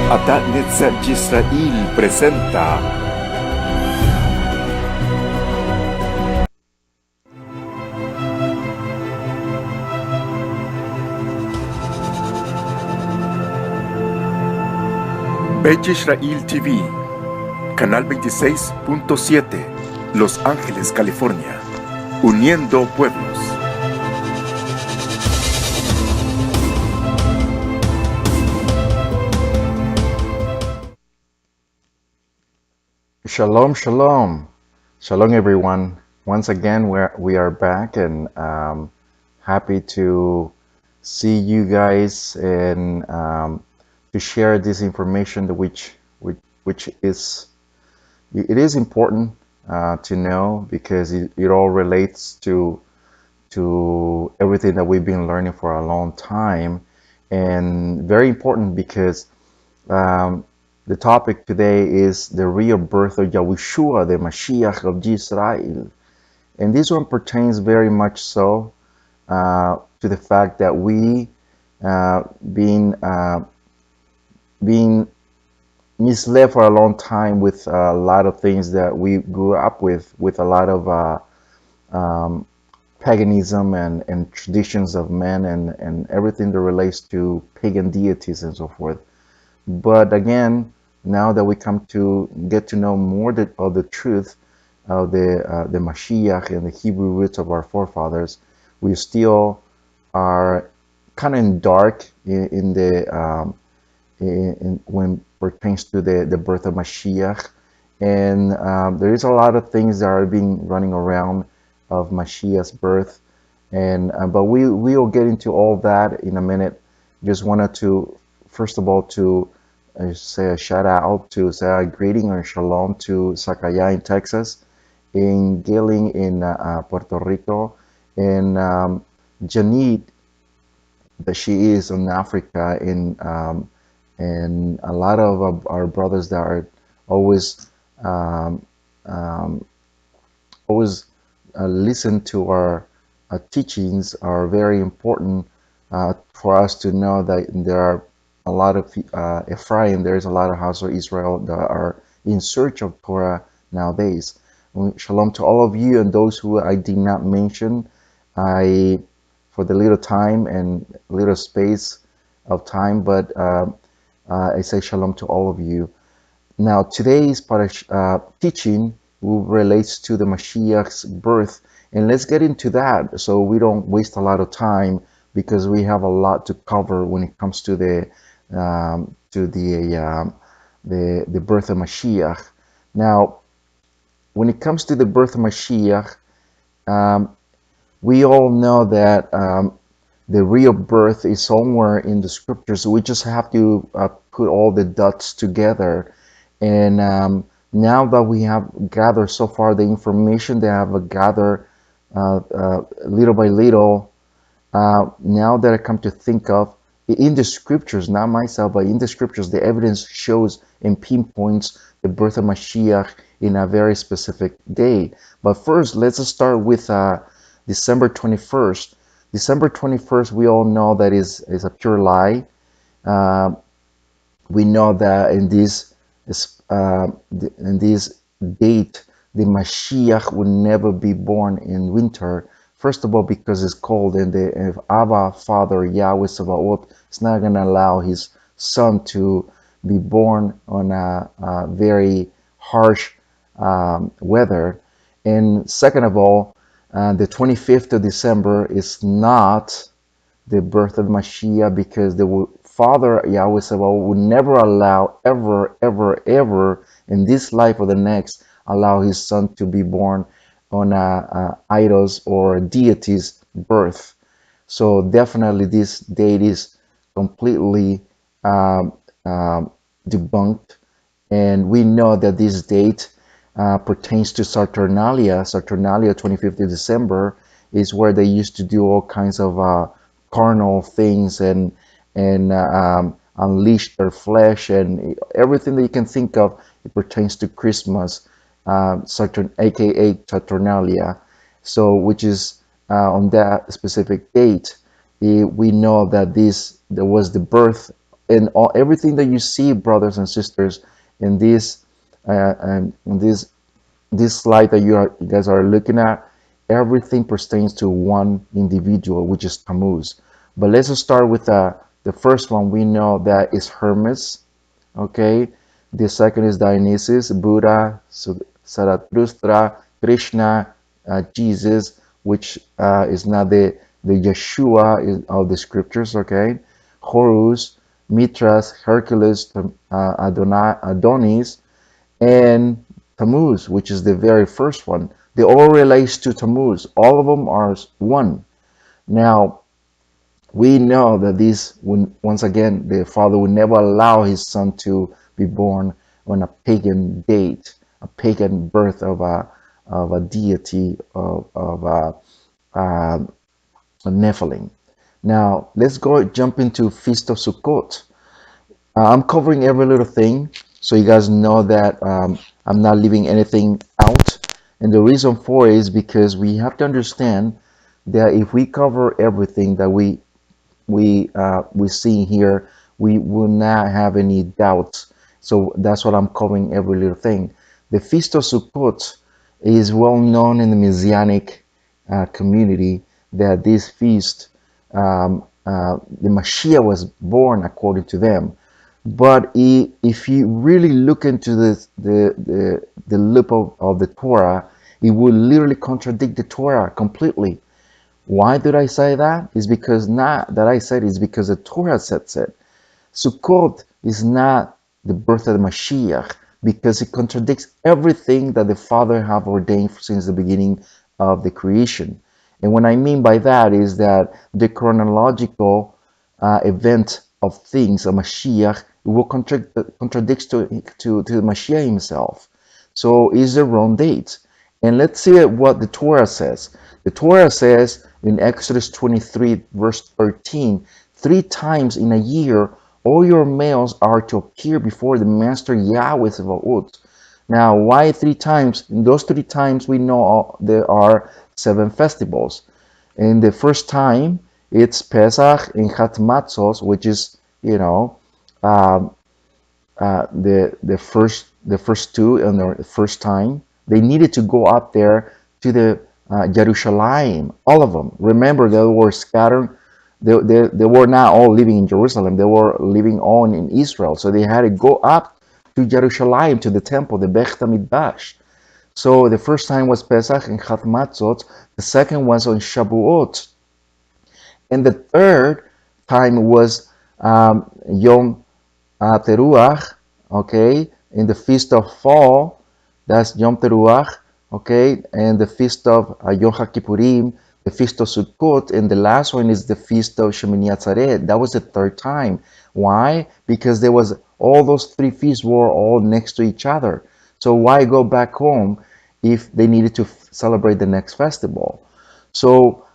Adat Yisrael presenta Bet Israel TV, Canal 26.7, Los Ángeles, California, uniendo pueblos. Shalom, shalom, shalom, everyone. Once again, we are back and happy to see you guys and to share this information, which is it is important to know because it all relates to everything that we've been learning for a long time, and very important because um, the topic today is the real birth of Yah'ushua, the Mashiach of Israel. And this one pertains very much so to the fact that we being misled for a long time with a lot of things that we grew up with a lot of um, paganism and traditions of men and everything that relates to pagan deities and so forth. But again, now that we come to get to know more of the truth of the Mashiach and the Hebrew roots of our forefathers, we still are kind of in dark in the when it pertains to the birth of Mashiach, and there is a lot of things that are being running around of Mashiach's birth, and but we will get into all that in a minute. Just wanted to first of all to say a shout out to say a greeting or shalom to Sakaya in Texas, in Gilling in Puerto Rico, and Janit, that she is in Africa, and a lot of our brothers that are always um, um, always listen to our teachings are very important for us to know that there are a lot of Ephraim, there's a lot of house of Israel that are in search of Torah nowadays. Shalom to all of you and those who I did not mention. For the little time and little space of time, but I say shalom to all of you. Now, today's teaching relates to the Mashiach's birth, and let's get into that so we don't waste a lot of time because we have a lot to cover when it comes to the birth of Mashiach. Now, when it comes to the birth of Mashiach, we all know that the real birth is somewhere in the scriptures. We just have to put all the dots together. And now that we have gathered so far the information that I have gathered little by little, now that I come to think of, in the scriptures, not myself, but in the scriptures, the evidence shows and pinpoints the birth of Mashiach in a very specific day. But first, let's start with December 21st. December 21st, we all know that is a pure lie. We know that in this date, the Mashiach will never be born in winter. First of all, because it's cold, and the Abba, Father, Yahweh Sabaoth, is not going to allow his son to be born on a very harsh weather. And second of all, the 25th of December is not the birth of Mashiach, because the Father Yahweh Sabaoth would never allow, ever in this life or the next, allow his son to be born on idols or deities' birth. So definitely this date is completely debunked, and we know that this date pertains to Saturnalia. Saturnalia, 25th of December, is where they used to do all kinds of carnal things and unleash their flesh and everything that you can think of. It pertains to Christmas, Saturn, aka Saturnalia. So, which is on that specific date, we know that there was the birth and all everything that you see, brothers and sisters, in this slide that you guys are looking at, everything pertains to one individual, which is Tammuz. But let's just start with the first one. We know that is Hermes. Okay, the second is Dionysus, Buddha, Zarathustra, Krishna, Jesus, which is not the Yah'ushua of the scriptures. Okay, Horus, Mithras, Hercules, Adonis, and Tammuz, which is the very first one. They all relates to Tammuz. All of them are one. Now, we know that this, once again, the Father would never allow his Son to be born on a pagan date, a pagan birth of a deity of a Nephilim. Now, let's jump into Feast of Sukkot. I'm covering every little thing, so you guys know that I'm not leaving anything out. And the reason for it is because we have to understand that if we cover everything that we see here, we will not have any doubts. So that's what I'm covering every little thing. The Feast of Sukkot is well known in the Messianic community that this feast, the Mashiach was born according to them. But if you really look into the lip of the Torah, it will literally contradict the Torah completely. Why did I say that? It's because not that I said it's because the Torah says it. Sukkot is not the birth of the Mashiach because it contradicts everything that the Father have ordained since the beginning of the creation. And what I mean by that is that the chronological event of things, a Mashiach, will contradicts to the Mashiach himself. So it's the wrong date. And let's see what the Torah says. The Torah says in Exodus 23, verse 13, 3 times in a year, all your males are to appear before the Master Yahweh Sebaot. Now, why 3 times? In those 3 times, we know there are 7 festivals. And the first time, it's Pesach and Chat Matzos, which is, the first 2 and the first time. They needed to go up there to the Jerusalem, all of them. Remember, they were scattered. They were not all living in Jerusalem. They were living all in Israel. So they had to go up to Jerusalem, to the temple, the Beit HaMikdash. So the first time was Pesach and Chat Matzot. The second was on Shavuot. And the third time was Yom Teruach, okay, in the Feast of Fall. That's Yom Teruach, okay, and the Feast of Yom HaKippurim, the Feast of Sukkot, and the last one is the Feast of Shemini Atzeret. That was the third time. Why? Because there was all those 3 feasts were all next to each other. So why go back home if they needed to celebrate the next festival? So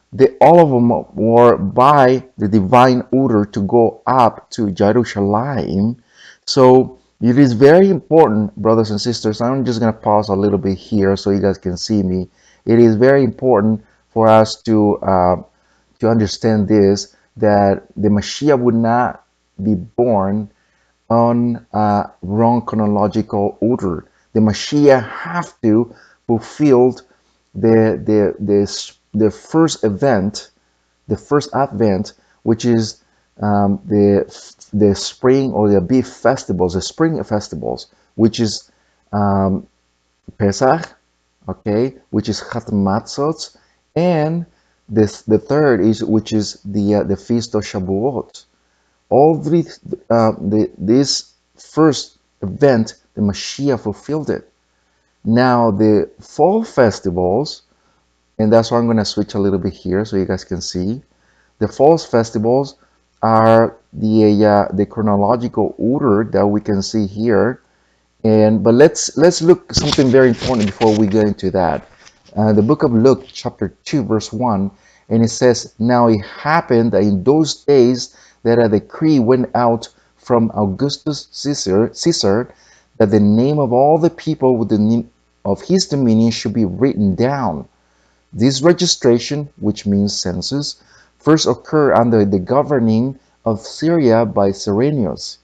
all of them were by the divine order to go up to Jerusalem. So it is very important, brothers and sisters. I'm just going to pause a little bit here so you guys can see me. It is very important for us to understand this, that the Mashiach would not be born on wrong chronological order. The Mashiach have to fulfill the first event, the first Advent, which is the spring or the ABIB festivals, the spring festivals, which is Pesach, okay, which is Chat Matzot, and the third is which is the Feast of Shavuot. All 3 this first event, the Mashiach fulfilled it. Now the fall festivals, and that's why I'm going to switch a little bit here so you guys can see. The fall festivals are the chronological order that we can see here. But let's look something very important before we get into that. The book of Luke, chapter 2, verse 1, and it says, "Now it happened that in those days that a decree went out from Augustus Caesar that the name of all the people with the name of his dominion should be written down. This registration, which means census, first occurred under the governing of Syria by Cyrenius,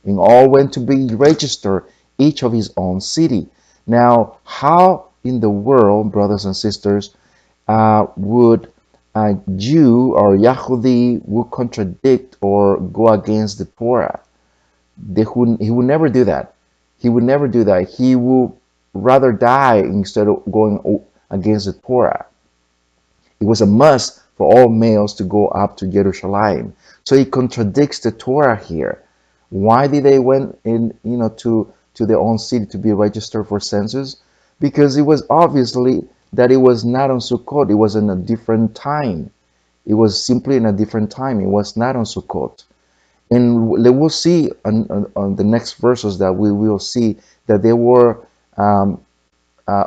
and all went to be registered, each of his own city. Now, how in the world, brothers and sisters, would a Jew or Yahudi would contradict or go against the Torah? He would never do that. He would never do that. He would rather die instead of going against the Torah. It was a must for all males to go up to Jerusalem. So he contradicts the Torah here. Why did they went in, to their own city to be registered for census? Because it was obviously that it was not on Sukkot. It was in a different time. It was simply in a different time. It was not on Sukkot. And we'll see on the next verses that we will see that they were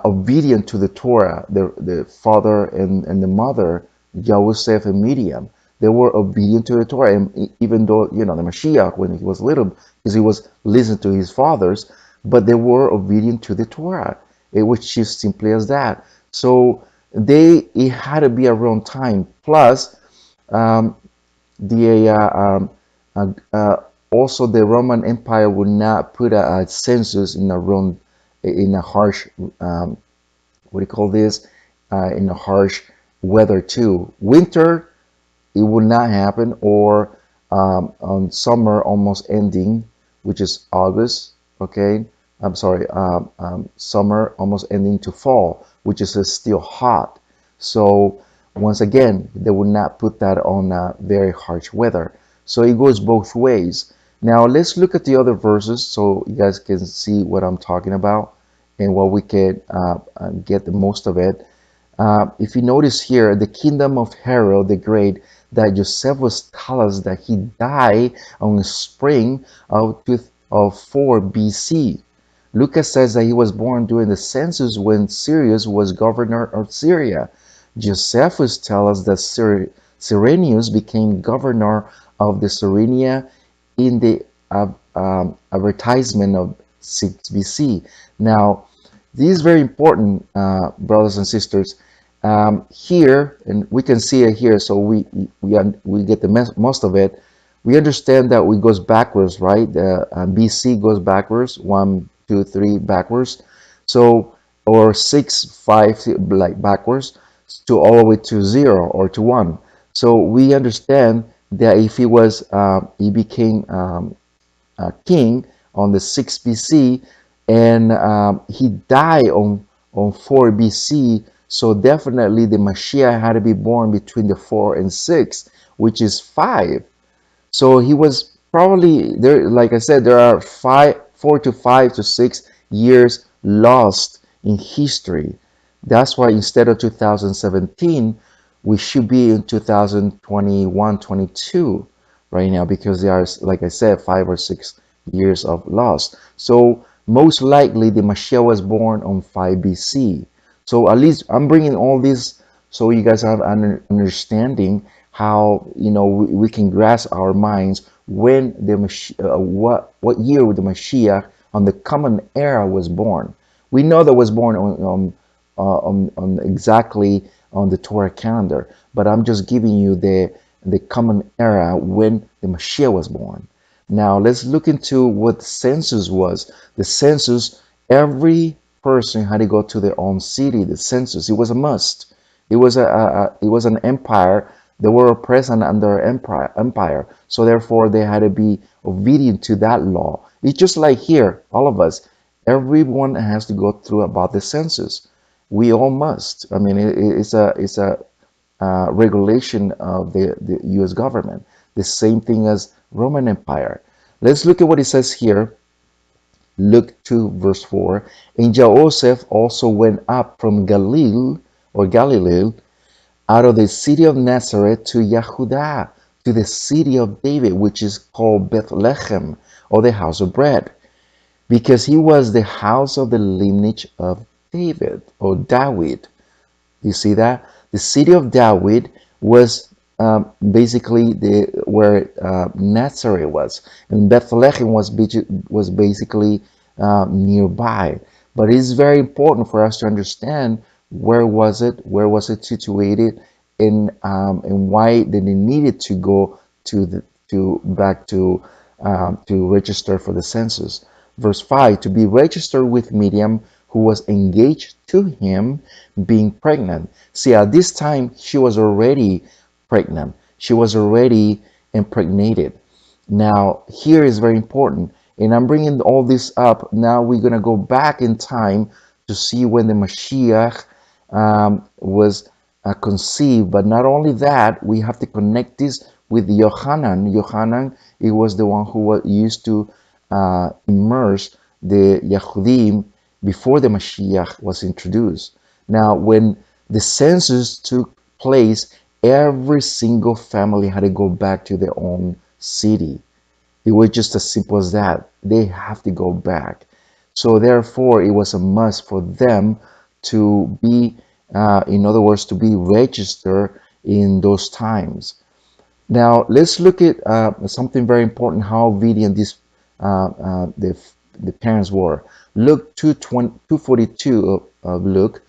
obedient to the Torah, the father and the mother, Joseph and Miriam. They were obedient to the Torah, and even though the Mashiach, when he was little, because he was listening to his fathers, but they were obedient to the Torah, which is simply as that. So it had to be around time. Plus, the also the Roman Empire would not put a census in a harsh what do you call this, in a harsh weather too. Winter, it would not happen, or on summer almost ending, which is August. Okay, I'm sorry, summer almost ending to fall, which is still hot. So once again, they would not put that on very harsh weather. So it goes both ways. Now let's look at the other verses so you guys can see what I'm talking about and what we can get the most of it. If you notice here, the kingdom of Herod the Great, that Josephus tells us that he died on the spring of 4 BC. Lucas says that he was born during the census when Cyrus was governor of Syria. Josephus tells us that Cyrenius became governor of the Cyrenia in the advertisement of 6 BC. Now, this is very important, brothers and sisters. Here, and we can see it here, so we get the most of it. We understand that it goes backwards, right? BC goes backwards, 1, 2, 3 backwards. So, or 6, 5 like backwards to all the way to 0 or to 1. So we understand that if he became king on the 6 BC, and he died on 4 BC. So definitely the Mashiach had to be born between the 4 and 6, which is 5. So he was probably there. Like I said, there are 4 to 5 to 6 years lost in history. That's why instead of 2017, we should be in 2021, 22 right now, because there are, like I said, 5 or 6 years of loss. So most likely the Mashiach was born on 5 BC. So at least I'm bringing all this so you guys have an understanding how we can grasp our minds when the what year the Mashiach on the common era was born. We know that was born on exactly on the Torah calendar, but I'm just giving you the common era when the Mashiach was born. Now let's look into what the census was. The census, every person had to go to their own city. The census, it was a must. It was an empire. They were oppressed under empire. So therefore they had to be obedient to that law. It's just like here, all of us, everyone has to go through about the census. We all must. I mean, it's a regulation of the U.S. government. The same thing as Roman Empire. Let's look at what it says here. Luke 2 verse 4. And Joseph also went up from Galilee out of the city of Nazareth to Yehudah, to the city of David, which is called Bethlehem, or the house of bread, because he was the house of the lineage of David, or David. You see that? The city of David was basically where Nazareth was, and Bethlehem was basically nearby. But it's very important for us to understand where was it situated, and why did they needed to go to to register for the census. Verse 5, to be registered with Miriam, who was engaged to him, being pregnant. See, at this time, she was already pregnant. She was already impregnated. Now, here is very important, and I'm bringing all this up. Now we're going to go back in time to see when the Mashiach was conceived. But not only that, we have to connect this with Yohanan. Yohanan, it was the one who was used to immerse the Yahudim before the Mashiach was introduced. Now, when the census took place, every single family had to go back to their own city. It was just as simple as that. They have to go back. So therefore, it was a must for them to be, in other words, to be registered in those times. Now, let's look at something very important, how obedient the parents were. Luke 2:42 of Luke,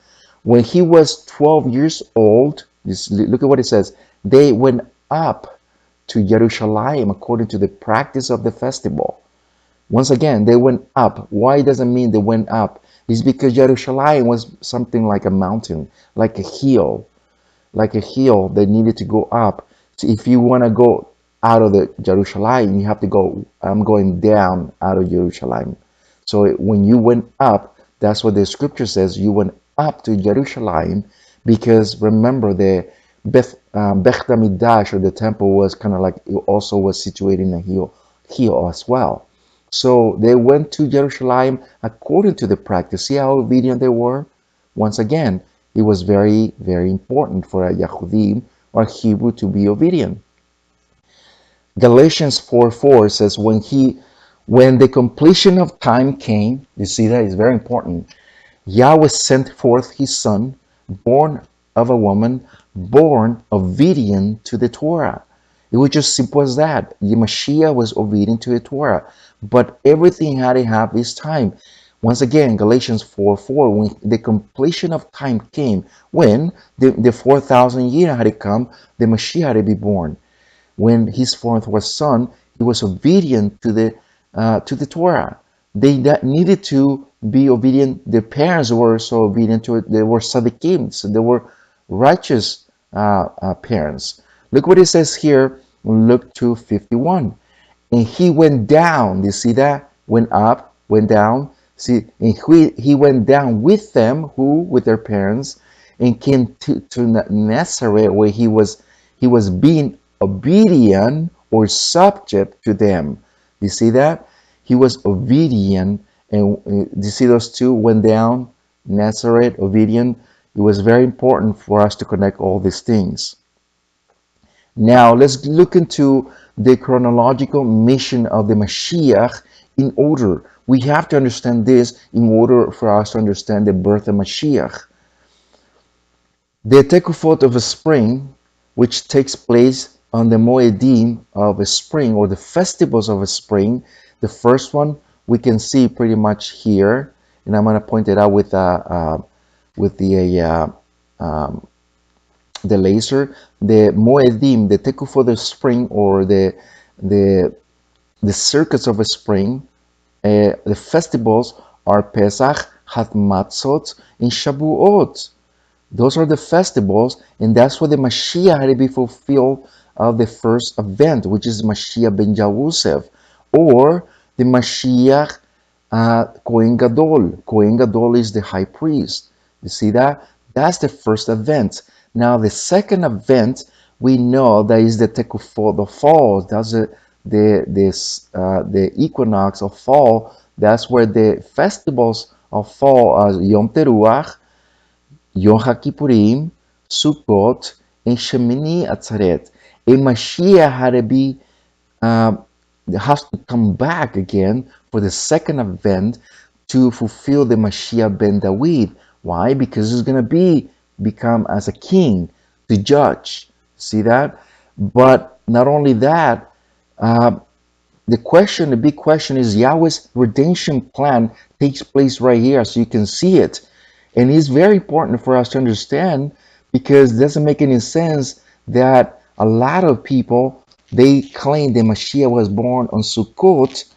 when he was 12 years old, look at what it says. They went up to Jerusalem according to the practice of the festival. Once again, they went up. Why does it mean they went up? It's because Jerusalem was something like a mountain, like a hill they needed to go up. So if you want to go out of the Jerusalem, you have to go, I'm going down out of Jerusalem. So when you went up, that's what the scripture says, you went up to Jerusalem, because remember the Beth Hamikdash, or the temple, was kind of like, it also was situated in a hill as well. So they went to Jerusalem according to the practice. See how obedient they were? Once again, it was very, very important for a Yahudim or Hebrew to be obedient. Galatians 4:4 says, when the completion of time came, you see that is very important. Yahweh sent forth his son, born of a woman, born obedient to the Torah. It was just simple as that. The Mashiach was obedient to the Torah, but everything had to have its time. Once again, Galatians 4:4, when the completion of time came, when the 4,000 years had to come, the Mashiach had to be born. When his fourth son, he was obedient to the Torah. They needed to be obedient. Their parents were so obedient to it. They were tzaddikim, so they were righteous parents. Look what it says here in Luke 2:51. And he went down. You see that? Went up, went down. See, and he went down with them, with their parents, and came to Nazareth, where he was being obedient or subject to them. You see that? He was obedient, and you see those two went down, Nazareth, obedient. It was very important for us to connect all these things. Now, let's look into the chronological mission of the Mashiach in order. We have to understand this in order for us to understand the birth of Mashiach. The Tekufot of a spring, which takes place on the Moedim of a spring, or the festivals of a spring. The first one we can see pretty much here, and I'm going to point it out with the laser. The Moedim, the Tekufot of the spring, or the circuits of a spring. The festivals are Pesach, Hatmatzot, and Shabuot. Those are the festivals, and that's where the Mashiach had to be fulfilled of the first event, which is Mashiach ben Yosef, or the Mashiach Kohen Gadol. Kohen Gadol is the high priest. You see that? That's the first event. Now, the second event, we know that is the Tekufot of fall. That's the equinox of fall. That's where the festivals of fall are Yom Teruach, Yom HaKippurim, Sukkot, and Shemini Atzeret. A Mashiach had to be has to come back again for the second event to fulfill the Mashiach ben David. Why? Because he's going to become as a king to judge. See that? But not only that, the big question is Yahweh's redemption plan takes place right here, so you can see it. And it's very important for us to understand, because it doesn't make any sense that a lot of people They claim the Mashiach was born on Sukkot,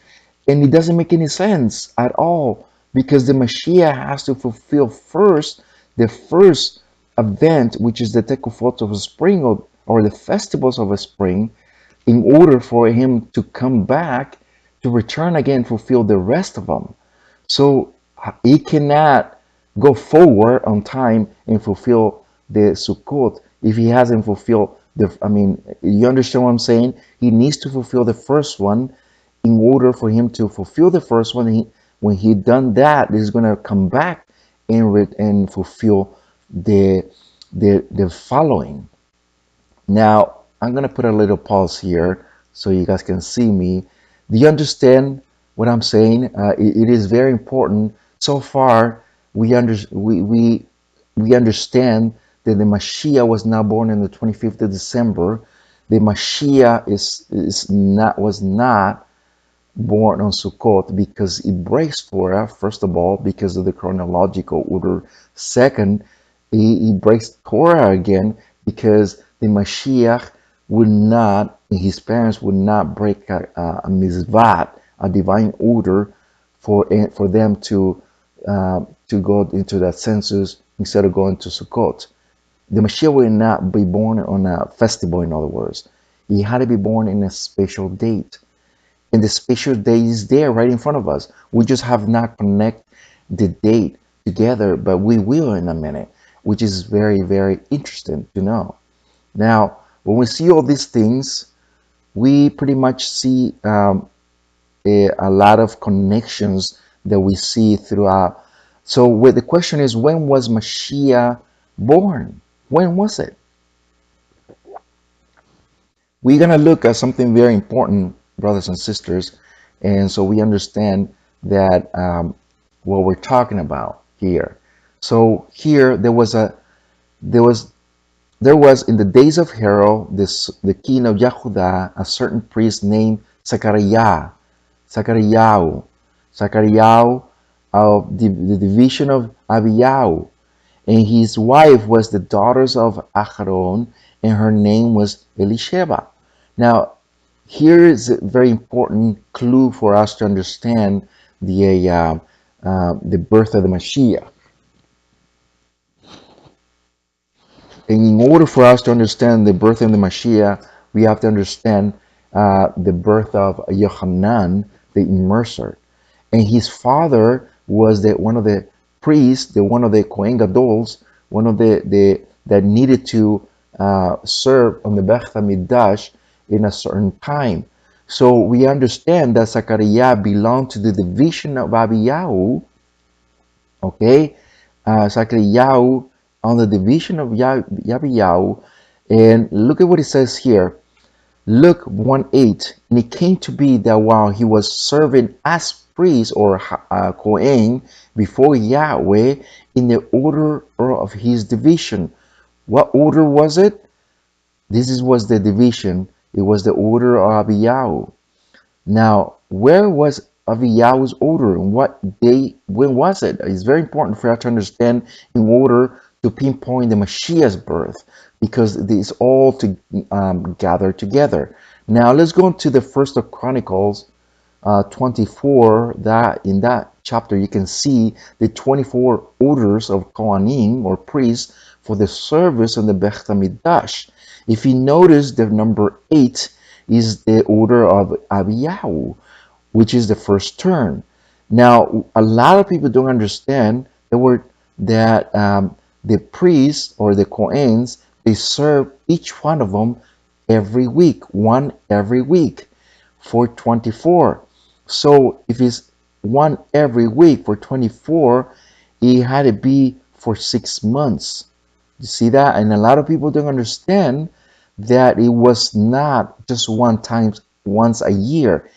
and it doesn't make any sense at all because the Mashiach has to fulfill first the first event, which is the Tekufot of spring or the festivals of a spring, in order for him to come back to return again, fulfill the rest of them. So he cannot go forward on time and fulfill the Sukkot if he hasn't fulfilled the. I mean, you understand what I'm saying? He needs to fulfill the first one in order for him to fulfill the first one. When he done that, he's going to come back and fulfill the following. Now, I'm going to put a little pause here so you guys can see me. Do you understand what I'm saying? It is very important. So far, we understand that the Mashiach was not born on the 25th of December. The Mashiach was not born on Sukkot because it breaks Torah, first of all, because of the chronological order. Second, he breaks Torah again because the Mashiach would not, his parents would not break a mitzvah, a divine order for them to go into that census instead of going to Sukkot. The Mashiach will not be born on a festival, in other words. He had to be born in a special date. And the special date is there right in front of us. We just have not connect the date together, but we will in a minute, which is very, very interesting to know. Now, when we see all these things, we pretty much see a lot of connections that we see throughout. So the question is, when was Mashiach born? When was it? We're going to look at something very important, brothers and sisters, and so we understand that what we're talking about here. So here there was in the days of Herod, the king of Yehuda, a certain priest named Zachariah of the division of ABIB, and his wife was the daughters of Aharon, and her name was Elisheba. Now, here is a very important clue for us to understand the birth of the Mashiach. And in order for us to understand the birth of the Mashiach, we have to understand the birth of Yohanan, the immerser. And his father was one of the priests, one of the Kohen Gadols, one of the that needed to serve on the Beit HaMikdash in a certain time. So we understand that Zachariah belonged to the division of ABIB, okay? Zachariah on the division of ABIB, and look at what it says here. Luke 1:8, and it came to be that while he was serving as priest or Kohen before Yahweh in the order of his division. What order was it? Was the division. It was the order of ABIB. Now, where was ABIB's order and what day, when was it? It's very important for us to understand in order to pinpoint the Mashiach's birth, because it's all to gather together. Now, let's go into the First of Chronicles 24. That in that chapter you can see the 24 orders of Kohanim or priests for the service in the Beit HaMikdash. If you notice, the number 8 is the order of ABIB, which is the first turn. Now, a lot of people don't understand that the priests or the Kohens, they serve each one of them one every week for 24. So if it's one every week for 24, it had to be for 6 months. You see that? And a lot of people don't understand that it was not just once a year.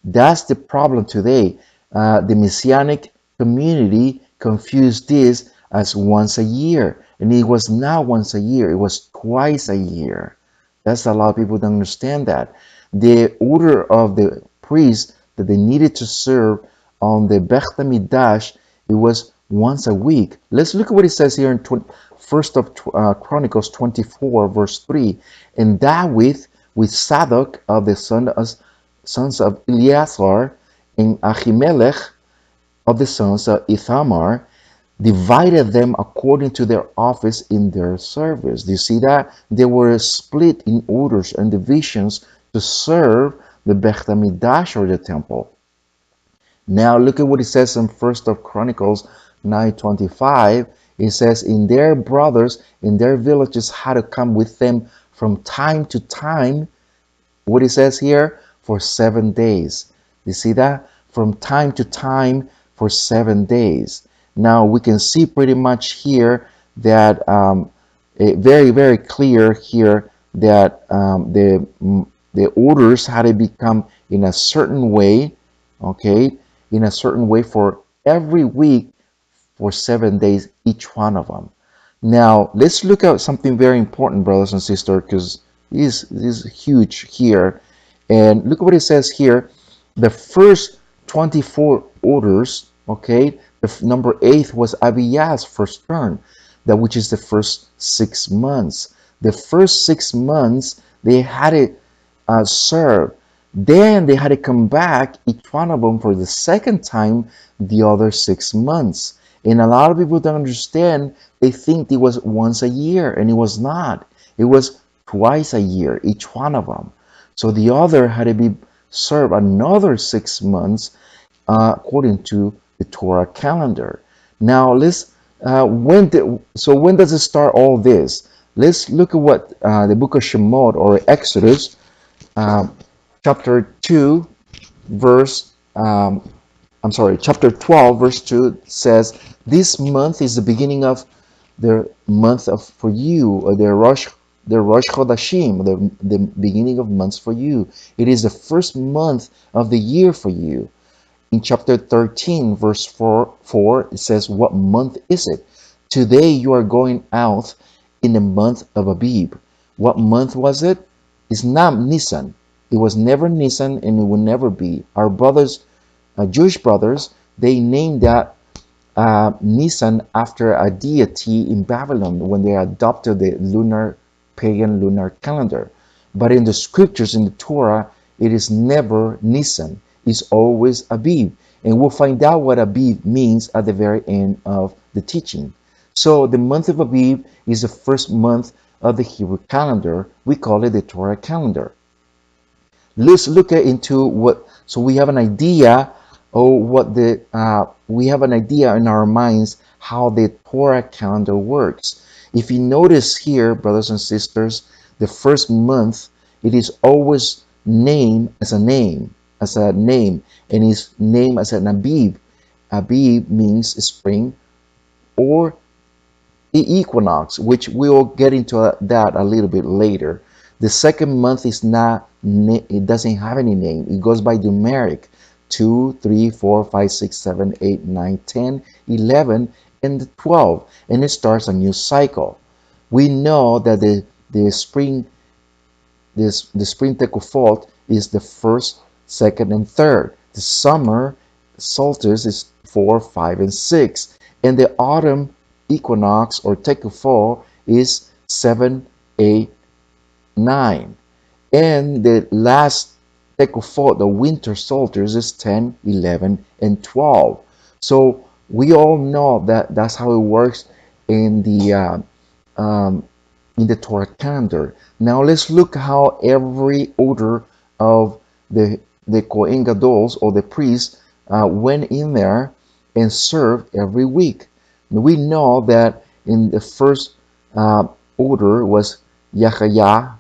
That's the problem today. The Messianic community confused this as once a year, and it was not once a year, it was twice a year. That's a lot of people don't understand that. The order of the priests that they needed to serve on the Beit HaMikdash, it was once a week. Let's look at what it says here in First of Chronicles 24, verse 3. And David with Zadok of the sons of Eleazar, and Ahimelech of the sons of Ithamar, divided them according to their office in their service. Do you see that? They were split in orders and divisions to serve the Beit HaMikdash, or the temple. Now look at what it says in First of Chronicles 9:25. It says, "In their brothers in their villages had to come with them from time to time," what it says here, "for 7 days." You see that? From time to time for 7 days. Now we can see pretty much here that very, very clear here that the orders had to become in a certain way, okay, in a certain way for every week for 7 days, each one of them. Now let's look at something very important, brothers and sisters, because this is huge here. And look at what it says here. The first 24 orders, okay, the number 8 was Abiyah's first term, that which is the first 6 months. The first 6 months they had it serve. Then they had to come back, each one of them, for the second time the other 6 months. And a lot of people don't understand. They think it was once a year, and it was not. It was twice a year, each one of them. So the other had to be served another 6 months according to the Torah calendar. Now let's when does it start all this? Let's look at what the book of Shemot, or Exodus, chapter 2, verse chapter 12, verse 2 says, "This month is the beginning of the month of for you, or the Rosh Chodashim, the beginning of months for you. It is the first month of the year for you." In chapter 13, verse 4, it says, "What month is it? Today you are going out in the month of Abib." What month was it? It's not Nisan. It was never Nisan, and it will never be. Our brothers, Jewish brothers, they named that Nisan after a deity in Babylon when they adopted the pagan lunar calendar. But in the scriptures, in the Torah, it is never Nisan. It's always Abib. And we'll find out what Abib means at the very end of the teaching. So the month of Abib is the first month of the Hebrew calendar. We call it the Torah calendar. Let's look into what, so we have an idea of what we have an idea in our minds how the Torah calendar works. If you notice here, brothers and sisters, the first month, it is always named as a name, and is named as an Abib. Abib means spring or the equinox, which we'll get into that a little bit later. The second month is not, it doesn't have any name. It goes by numeric: 2, 3, 4, 5, 6, 7, 8, 9, 10, 11, and 12. And it starts a new cycle. We know that the spring Tekufot is the first, second, and third. The summer solstice is 4, 5, and 6. And the autumn equinox, or Tekufot, is 7, 8, 9. And the last Tekufot, the winter solstice, is 10, 11, and 12. So we all know that that's how it works in the Torah calendar. Now let's look how every order of the Kohen Gadols, or the priests, went in there and served every week. We know that in the first order was Yah'ushua,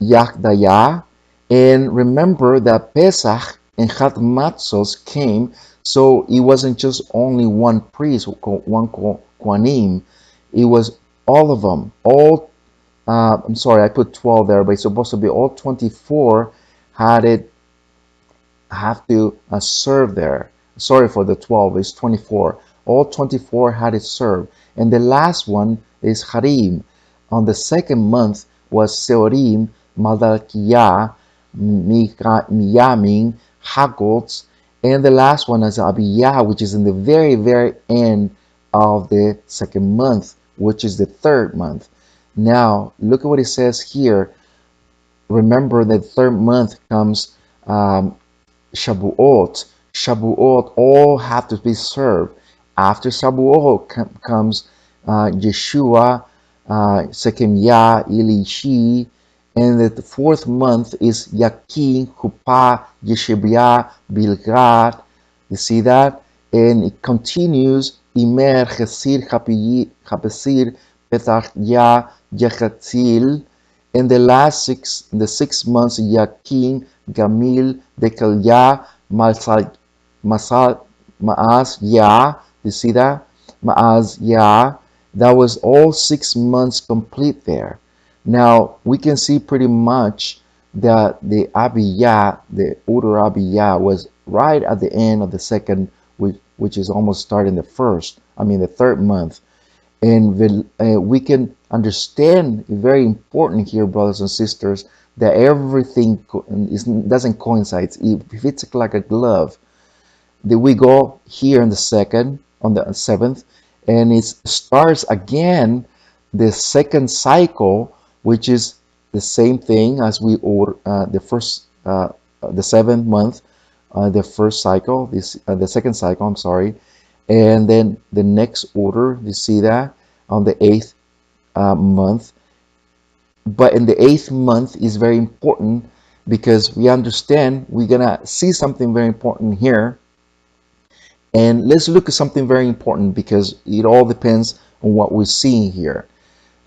Yah'Dayah, and remember that Pesach and Chat Matzos came, so it wasn't just only one priest, one Kohanim. It was all of them. All I'm sorry, I put 12 there, but it's supposed to be all 24 have to serve there. Sorry for the 12, it's 24. All 24 had it served. And the last one is Harim. On the second month was Seorim, Maldakiah, Miyamin, Hagots, and the last one is Abiyah, which is in the very, very end of the second month, which is the third month. Now, look at what it says here. remember that third month comes Shabuot. Shabuot all have to be served. After Shabuot comes Yeshua, Sekemya, Elishi, and the fourth month is Yakin, Hupa, Yeshebia, Bilgad. You see that? And it continues Imer, Chesir, Hapesir, Petachya, Yechatzil. In the 6 months, Yakin, Gamil, Dekalya, Masal, Maaz, Yah. You see that? Maaz, Yah. That was all 6 months complete there. Now we can see pretty much that the ABIB-1, the order ABIB-1 was right at the end of the second, which is almost starting the third month. And we can understand, very important here, brothers and sisters, that everything doesn't coincide. If it's like a glove, then we go here on the 7th, and it starts again the second cycle, which is the same thing as we order the 7th month, the first cycle, the second cycle, I'm sorry, and then the next order, you see that on the 8th month. But in the 8th month is very important, because we understand we're gonna see something very important here. And let's look at something very important, because it all depends on what we're seeing here.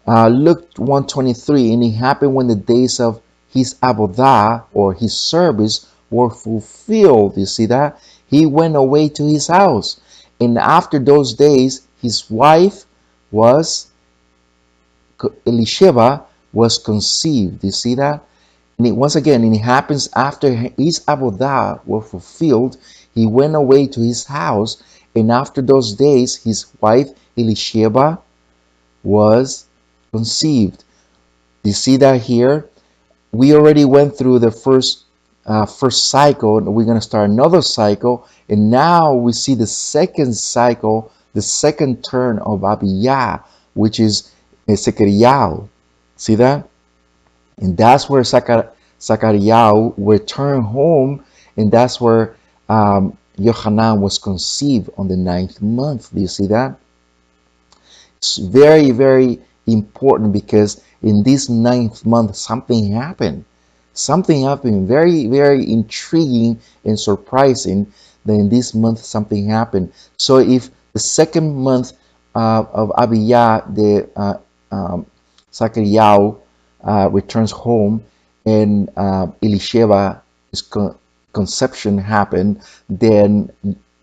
Luke 1:23, and it happened when the days of his avodah, or his service, were fulfilled. You see that? He went away to his house. And after those days, his wife was, Elisheba, was conceived. You see that? And once again, and it happens after his avodah were fulfilled, he went away to his house, and after those days, his wife Elisheba was conceived. You see that here? We already went through the first cycle, and we're going to start another cycle, and now we see the second cycle, the second turn of ABIB-1, which is Zechariah. See that? And that's where Zechariah returned home, and that's where Yohanan was conceived on the 9th month. Do you see that? It's very, very important, because in this 9th month, something happened. Something happened very, very intriguing and surprising, that in this month something happened. So if the second month of ABIB-1, the Zechariah returns home, and Elisheba's conception happened, then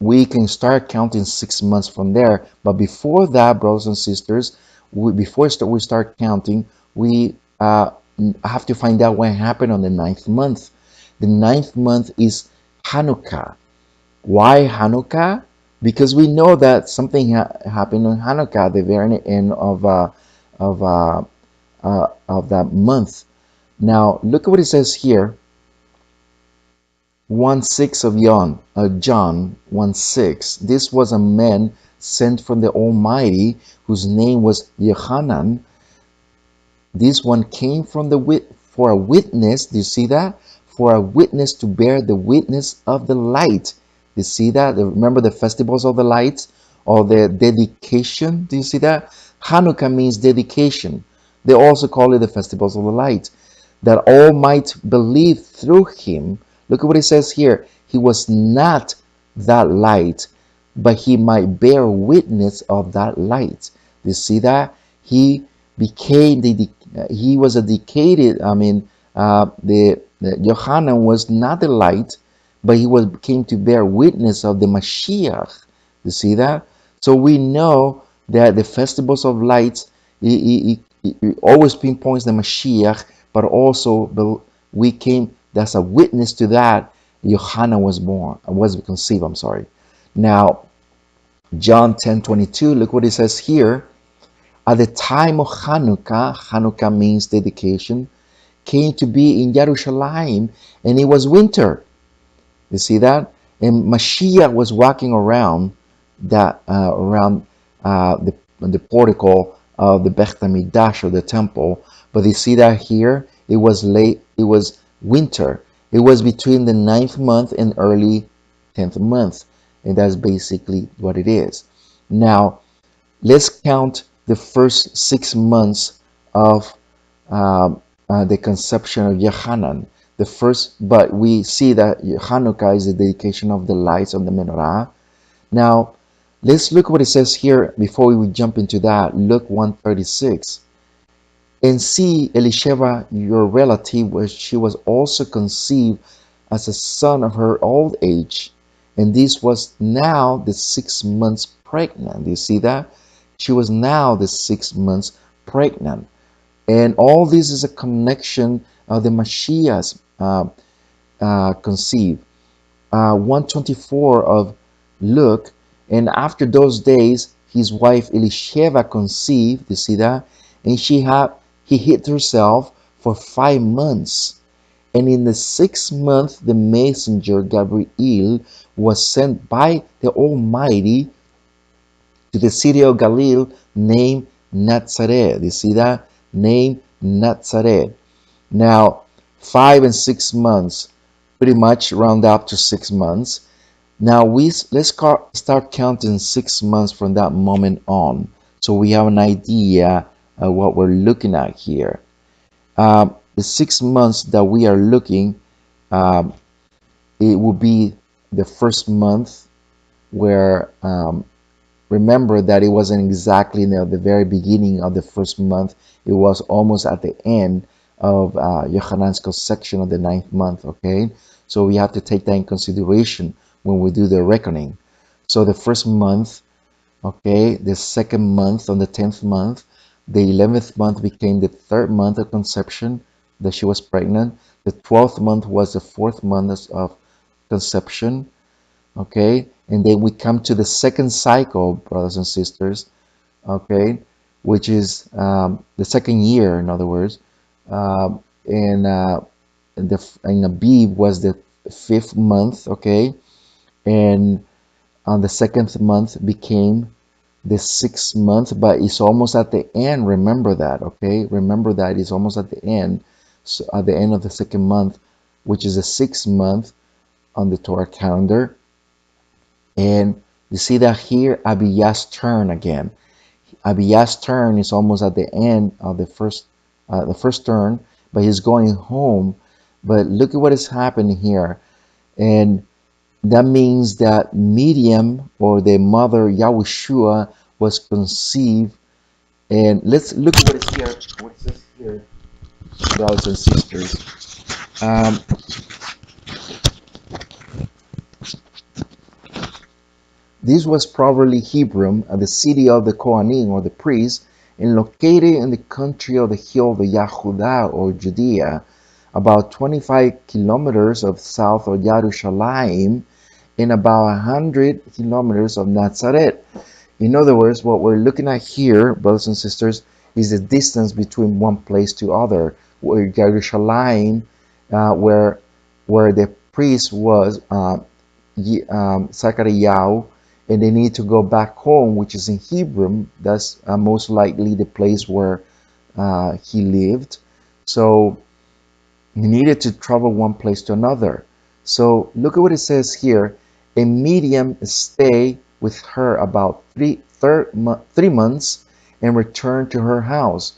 we can start counting 6 months from there. But before that, brothers and sisters, before we start counting, we have to find out what happened on the 9th month. The 9th month is Hanukkah. Why Hanukkah? Because we know that something happened on Hanukkah, the very end of that month. Now look at what it says here. 1:6 of John 1:6. This was a man sent from the Almighty, whose name was Yohanan. This one came from for a witness. Do you see that? For a witness, to bear the witness of the light. You see that? Remember the festivals of the lights, or the dedication? Do you see that? Hanukkah means dedication. They also call it the festivals of the light, that all might believe through him. Look at what it says here. He was not that light, but he might bear witness of that light. You see that? He became he was dedicated. The Yohanan was not the light, but he came to bear witness of the Mashiach. You see that? So we know that the festivals of lights, it always pinpoints the Mashiach, but also that's a witness to that. Yohanan was conceived, I'm sorry. Now, John 10:22, look what it says here. At the time of Hanukkah means dedication, came to be in Jerusalem, and it was winter. You see that? And Mashiach was walking around the portico of the Beit HaMikdash, or the temple. But you see that here, It was late. It was winter. It was between the 9th month and early 10th month, and that's basically what it is. Now, let's count the first 6 months of the conception of Yohanan. The first, but we see that Hanukkah is the dedication of the lights on the menorah. Now, let's look what it says here before we jump into that. Luke 1:36. And see, Elisheva, your relative, she was also conceived as a son of her old age, and this was now the 6 months pregnant. Do you see that? She was now the 6 months pregnant. And all this is a connection of the Mashiach's conceived. 124 of Luke, and after those days, his wife Elisheva conceived. You see that? And he hid herself for 5 months. And in the 6th month, the messenger Gabriel was sent by the Almighty to the city of Galilee named Nazareth. You see that? Named Nazareth. Now, 5 and 6 months, pretty much round up to 6 months. Now let's start counting 6 months from that moment on, so we have an idea of what we're looking at here. The 6 months that we are looking, it will be the first month where remember that it wasn't exactly the very beginning of the first month. It was almost at the end of Yochanan's conception of the 9th month, okay? So we have to take that in consideration when we do the reckoning. So the first month, okay, the 2nd month on the 10th month, the 11th month became the 3rd month of conception that she was pregnant. The 12th month was the 4th month of conception, okay? And then we come to the 2nd cycle, brothers and sisters, okay, which is the 2nd year, in other words. And ABIB was the 5th month, okay, and on the 2nd month became the 6th month, but it's almost at the end. Remember that, okay? Remember that it's almost at the end. So at the end of the 2nd month, which is the 6th month on the Torah calendar. And you see that here, Abiyah's turn again. Abiyah's turn is almost at the end of the first turn, but he's going home. But look at what is happening here. And that means that Miriam, or the mother Yah'ushua, was conceived. And let's look at what it says here, brothers and sisters. This was probably Hebron, the city of the Kohanim, or the priests, and located in the country of the hill of Yehudah, or Judea, about 25 kilometers of south of Jerusalem, and about 100 kilometers of Nazareth. In other words, what we're looking at here, brothers and sisters, is the distance between one place to other. Where Jerusalem, where the priest was Zachariah, and they need to go back home, which is in Hebron. That's most likely the place where he lived. So he needed to travel one place to another. So look at what it says here. And Miriam stayed with her about 3 months and returned to her house.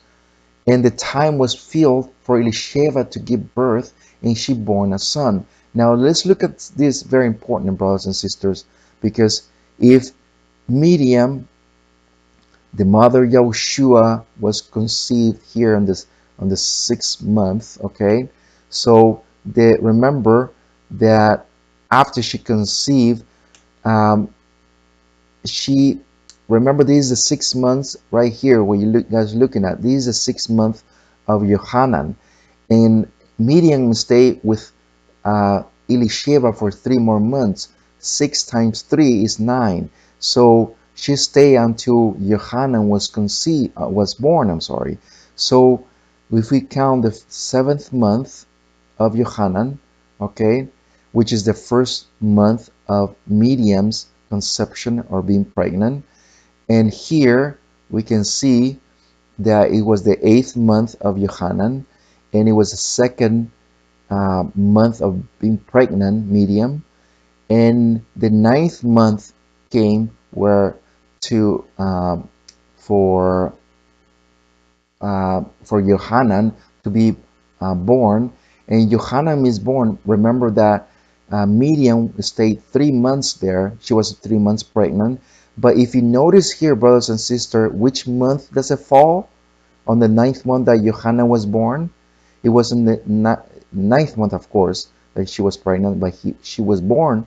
And the time was filled for Elisheva to give birth, and she bore a son. Now let's look at this, very important, brothers and sisters, because if Miriam, the mother Yah'ushua, was conceived here on the 6th month, okay, so remember that after she conceived, remember this is the 6 months right here where you guys looking at. This is the 6th month of Yohanan, and Miriam stayed with Elisheva for 3 more months. 6 times 3 is 9. So she stayed until Yohanan was born. I'm sorry. So if we count the 7th month of Yohanan, okay, which is the 1st month of Miriam's conception or being pregnant, and here we can see that it was the 8th month of Yohanan, and it was the second month of being pregnant, medium, and the ninth month came where to for Yohanan to be born, and Yohanan is born. Remember that Miriam stayed 3 months there. She was 3 months pregnant. But if you notice here, brothers and sisters, which month does it fall? On the ninth month that Yohanan was born. It was in the ninth month, of course, that she was pregnant, but she was born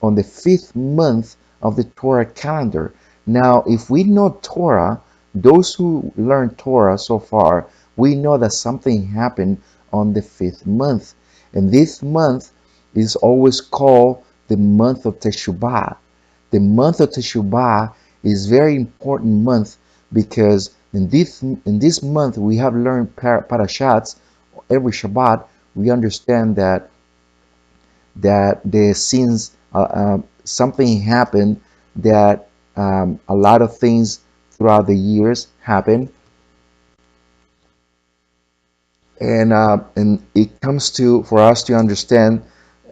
on the fifth month of the Torah calendar. Now, if we know Torah, those who learn Torah so far, we know that something happened on the fifth month. And this month is always called the month of Teshuvah. The month of Teshuvah is very important month because in this month we have learned parashats every Shabbat. We understand that the sins something happened, that a lot of things throughout the years happen, and it comes to for us to understand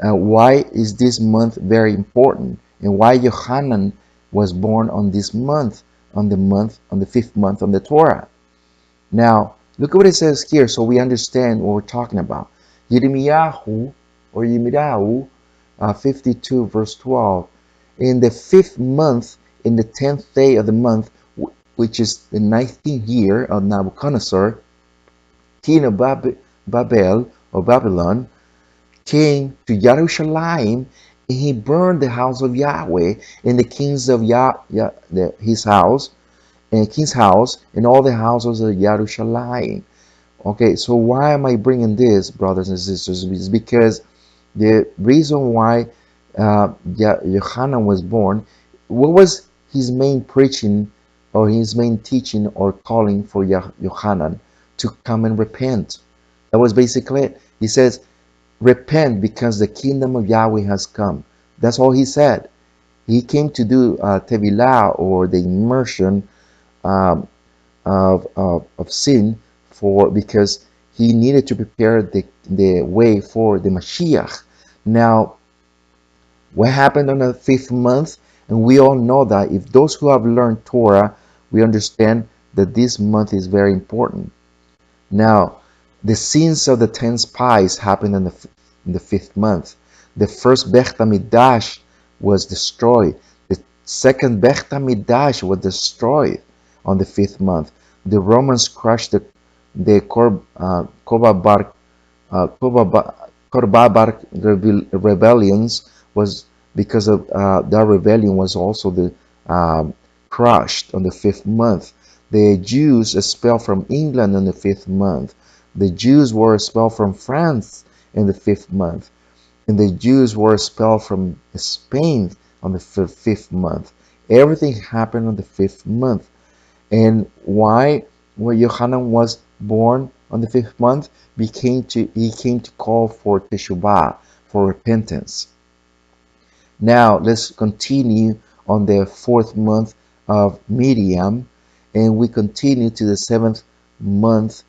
why is this month very important and why Yohanan was born on this month, on the fifth month on the Torah. Now look at what it says here, so we understand what we're talking about. Yirmiyahu or Yirmiyahu 52 verse 12. In the fifth month, in the 10th day of the month, which is the 19th year of Nebuchadnezzar, king of Babel or Babylon, came to Jerusalem, and he burned the house of Yahweh and the kings of his house, and king's house, and all the houses of Jerusalem. Okay, so why am I bringing this, brothers and sisters? Is because the reason why Yohanan was born, what was his main preaching or his main teaching or calling for Yohanan? To come and repent. That was basically it. He says, repent because the kingdom of Yahweh has come. That's all he said. He came to do tevilah, or the immersion of sin, because he needed to prepare the way for the Mashiach. Now, what happened on the fifth month? And we all know that if those who have learned Torah, we understand that this month is very important. Now, the sins of the 10 spies happened in the fifth month. The first Beit HaMikdash was destroyed. The second Beit HaMikdash was destroyed on the fifth month. The Romans crushed the Korbabar rebellions. Was because of that rebellion was also crushed on the fifth month. The Jews expelled from England in the fifth month. The Jews were expelled from France in the fifth month. And the Jews were expelled from Spain on the fifth month. Everything happened on the fifth month. And why? When Yohanan was born on the fifth month, he came to call for Teshuvah, for repentance. Now let's continue on the fourth month of Medium, and we continue to the seventh month.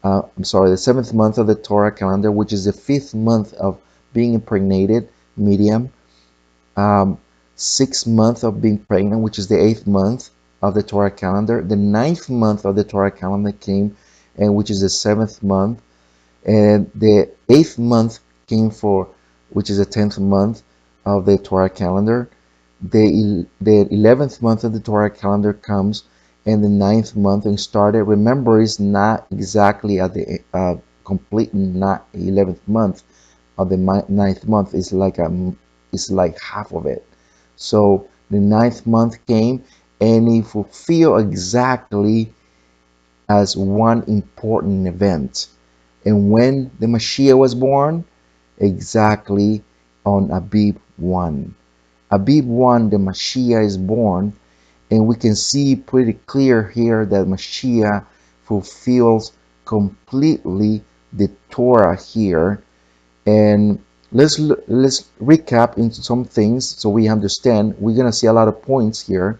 The seventh month of the Torah calendar, which is the fifth month of being impregnated, Medium. 6th month of being pregnant, which is the 8th month of the Torah calendar. The 9th month of the Torah calendar came, and which is the 7th month, and the 8th month came which is the 10th month of the Torah calendar. The 11th month of the Torah calendar comes, and the 9th month and started. Remember, it's not exactly at the complete, not 11th month of the 9th month. It's like half of it. So the 9th month came, and it fulfilled exactly as one important event. And when the Mashiach was born, exactly on ABIB-1. ABIB-1, the Mashiach is born, and we can see pretty clear here that Mashiach fulfills completely the Torah here. And let's recap into some things so we understand. We're going to see a lot of points here.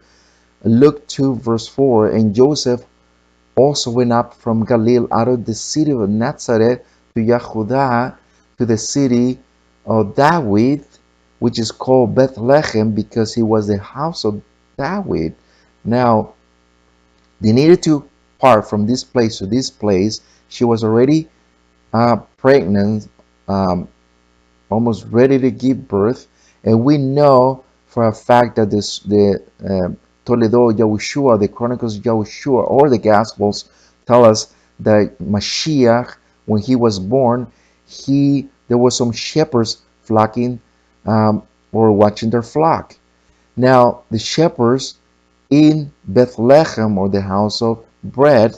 Luke 2 verse 4, and Joseph also went up from Galilee out of the city of Nazareth to Yehudah, to the city of David, which is called Bethlehem, because he was the house of David. Now, they needed to part from this place to this place. She was already pregnant, um, almost ready to give birth, and we know for a fact that the Toledo Yah'ushua, the Chronicles of Yah'ushua, or the Gospels tell us that Mashiach, when he was born, there were some shepherds flocking or watching their flock. Now the shepherds in Bethlehem, or the house of bread,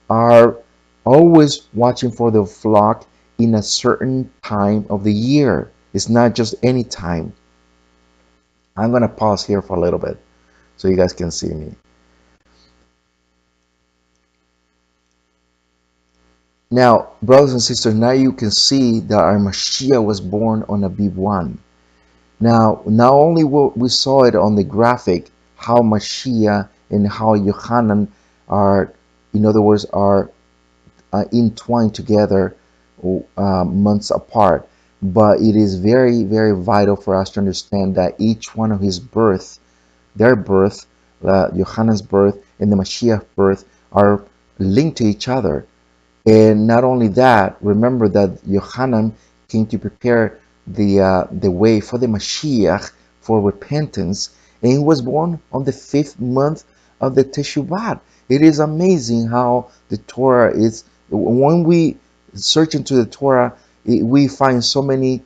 are always watching for the flock in a certain time of the year. It's not just any time. I'm going to pause here for a little bit so you guys can see me. Now, brothers and sisters, now you can see that our Mashiach was born on ABIB-1. Now, not only we saw it on the graphic, how Mashiach and how Yohanan are, in other words, are entwined together months apart. But it is very, very vital for us to understand that each one of his birth, their birth, Yohanan's birth and the Mashiach birth, are linked to each other. And not only that, remember that Yohanan came to prepare the way for the Mashiach for repentance, and he was born on the 5th month of the Teshuvah. It is amazing how the Torah is. When we search into the Torah, we find so many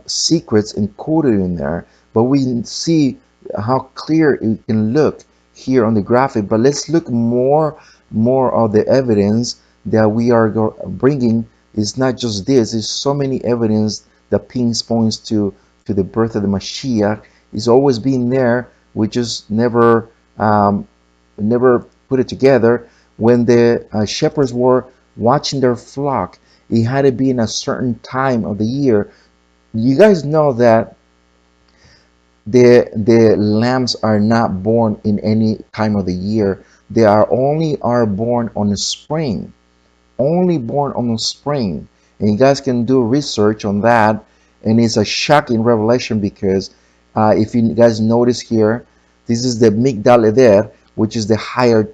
secrets encoded in there, but we see how clear it can look here on the graphic. But let's look more of the evidence that we are bringing. Is not just this, it's so many evidence that points to the birth of the Mashiach. It's always been there. We just never put it together. When the shepherds were watching their flock, it had to be in a certain time of the year. You guys know that the lambs are not born in any time of the year. They are born on the spring, only born on the spring. And you guys can do research on that, and it's a shocking revelation, because if you guys notice here, this is the Migdal Eder, which is the higher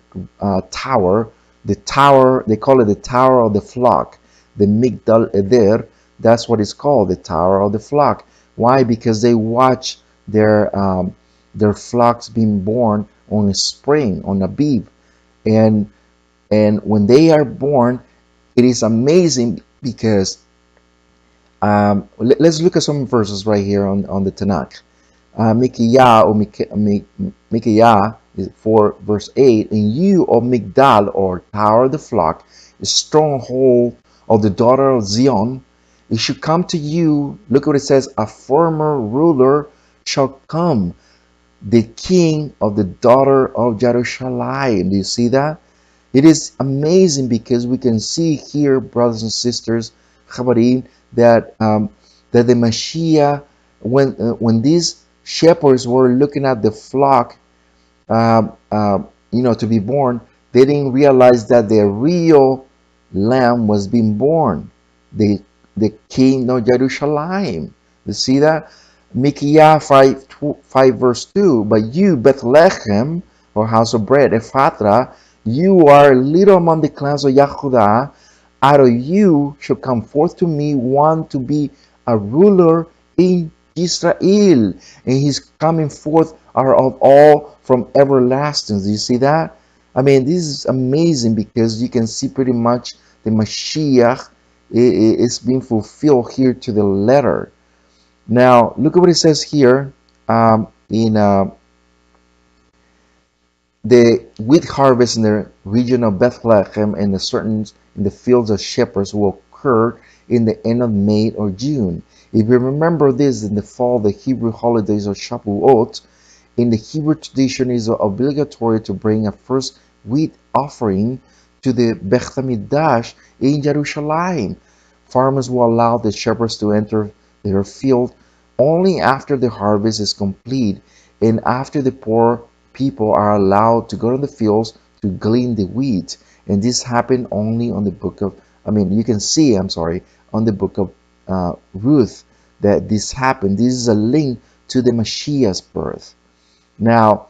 tower. The tower, they call it the tower of the flock. The Migdal Eder, that's what it's called, the tower of the flock. Why? Because they watch their flocks being born on the spring, on Abib, and when they are born, it is amazing, because let's look at some verses right here on the Tanakh. Micaiah 4 verse 8, and you, O Migdal, or tower of the flock, the stronghold of the daughter of Zion, it should come to you. Look what it says: a former ruler shall come, the king of the daughter of Jerusalem. Do you see that? It is amazing, because we can see here, brothers and sisters, Chabarim, that that the Mashiach, when these shepherds were looking at the flock, to be born, they didn't realize that the real lamb was being born, the king of Jerusalem. You see that? Micaiah 5 verse 2, but you, Bethlehem, or house of bread, Ephrathah, you are little among the clans of Yehudah. Out of you shall come forth to me one to be a ruler in Israel, and his coming forth are of all from everlasting. Do you see that? I mean, this is amazing, because you can see pretty much the Mashiach is being fulfilled here to the letter. Now, look at what it says here in the wheat harvest in the region of Bethlehem and in the fields of shepherds will occur in the end of May or June. If you remember this, in the fall, the Hebrew holidays of Shavuot, in the Hebrew tradition, it is obligatory to bring a first wheat offering to the Beit HaMikdash in Jerusalem. Farmers will allow the shepherds to enter their field only after the harvest is complete, and after the poor people are allowed to go to the fields to glean the wheat. And this happened only on the book of, you can see, I'm sorry, on the book of Ruth, that this happened. This is a link to the Mashiach's birth. Now,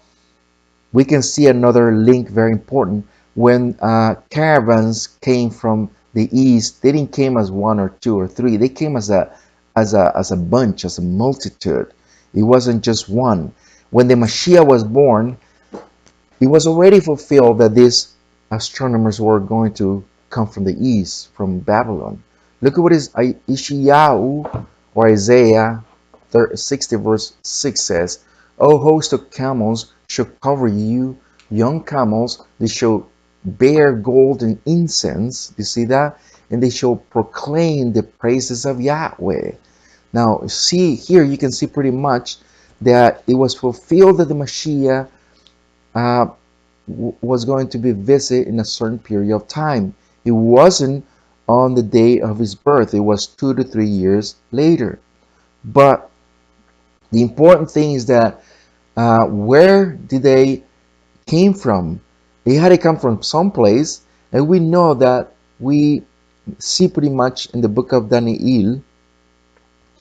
we can see another link, very important. When caravans came from the east, they didn't came as one or two or three. They came as a bunch, as a multitude. It wasn't just one. When the Mashiach was born, it was already fulfilled that these astronomers were going to come from the east, from Babylon. Look at what is Ishayahu or Isaiah 60 verse 6 says, O host of camels shall cover you, young camels, they shall bear gold and incense. You see that? And they shall proclaim the praises of Yahweh. Now, see here, you can see pretty much that it was fulfilled that the Mashiach was going to be visited in a certain period of time. It wasn't on the day of his birth. It was 2 to 3 years later. But the important thing is that where did they came from? They had to come from someplace, and we know that we see pretty much in the book of Daniel,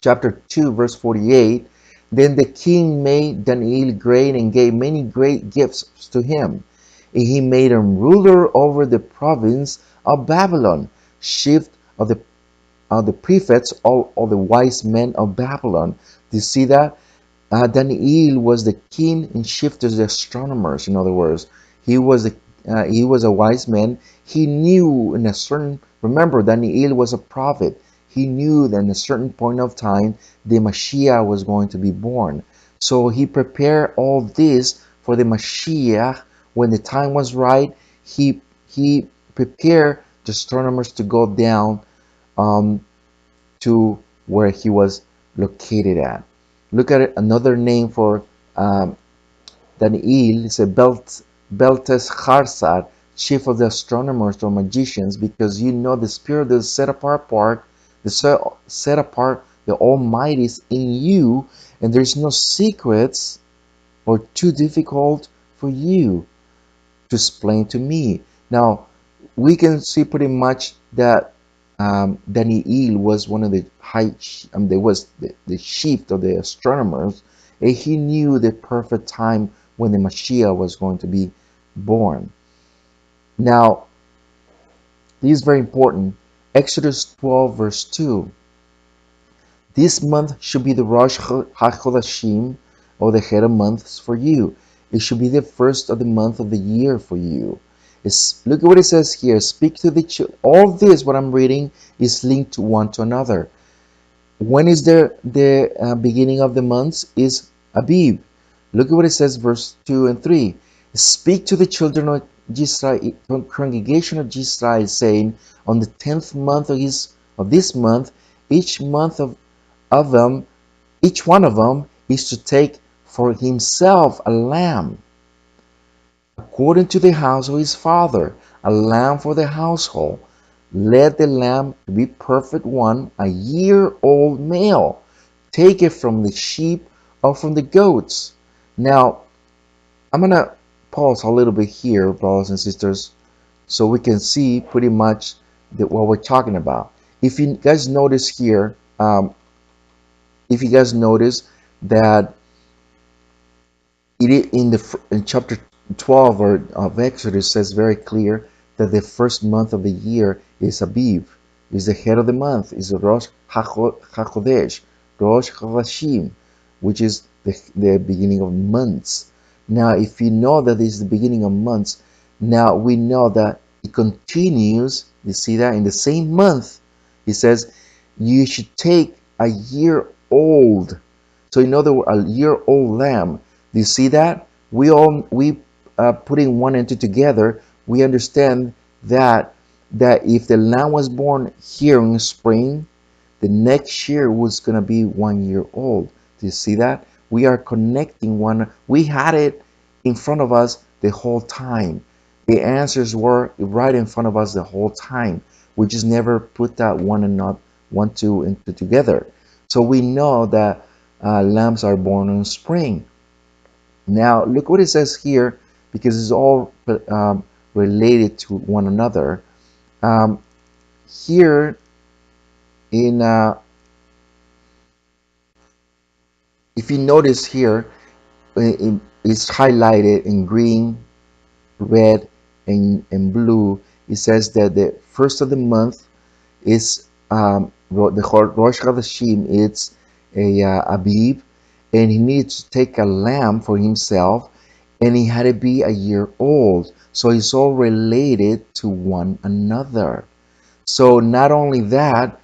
chapter 2, verse 48. Then the king made Daniel great and gave many great gifts to him. And he made him ruler over the province of Babylon, chief of the prefects, all the wise men of Babylon. Do you see that? Daniel was the king and chief of the astronomers. In other words, he was a wise man. He knew in a certain, remember, Daniel was a prophet. He knew that in a certain point of time, the Mashiach was going to be born. So he prepared all this for the Mashiach. When the time was right, he prepared the astronomers to go down to where he was located at. Look at it, another name for Daniel is a Belteshazzar, chief of the astronomers or magicians, because you know the spirit that is set apart, the Almighty is in you, and there's no secrets or too difficult for you to explain to me. Now, we can see pretty much that Daniel was one of the there was the chief of the astronomers, and he knew the perfect time when the Mashiach was going to be born. Now, this is very important. Exodus 12, verse 2. This month should be the Rosh HaChodashim, or the head of months for you. It should be the first of the month of the year for you. Look at what it says here. Speak to the children. All this, what I'm reading, is linked to one to another. When is the beginning of the months? Is Abib. Look at what it says, verse 2 and 3. Speak to the children of Israel, congregation of Israel, saying, on the 10th month of this month, each month of them, each one of them is to take for himself a lamb, according to the house of his father, a lamb for the household. Let the lamb be perfect one, a year-old male. Take it from the sheep or from the goats. Now, I'm going to pause a little bit here, brothers and sisters, so we can see pretty much what we're talking about. If you guys notice here, if you guys notice that in chapter 12 of Exodus says very clear that the first month of the year is Abib, is the head of the month, is the Rosh HaChodesh, Rosh Chodashim, which is the beginning of months. Now, if you know that this is the beginning of months, now we know that it continues. You see that in the same month, he says, you should take a year-old. So in other words, a year-old lamb. Do you see that? We putting one and two together, we understand that if the lamb was born here in spring, the next year was going to be 1 year old. Do you see that? We are connecting one. We had it in front of us the whole time. The answers were right in front of us the whole time. We just never put that two together. So we know that lambs are born in spring. Now, look what it says here, because it's all related to one another. Here in if you notice here, it's highlighted in green, red, and blue. It says that the first of the month is the Rosh Chodeshim. It's a Abib, and he needed to take a lamb for himself, and he had to be a year old. So it's all related to one another. So not only that,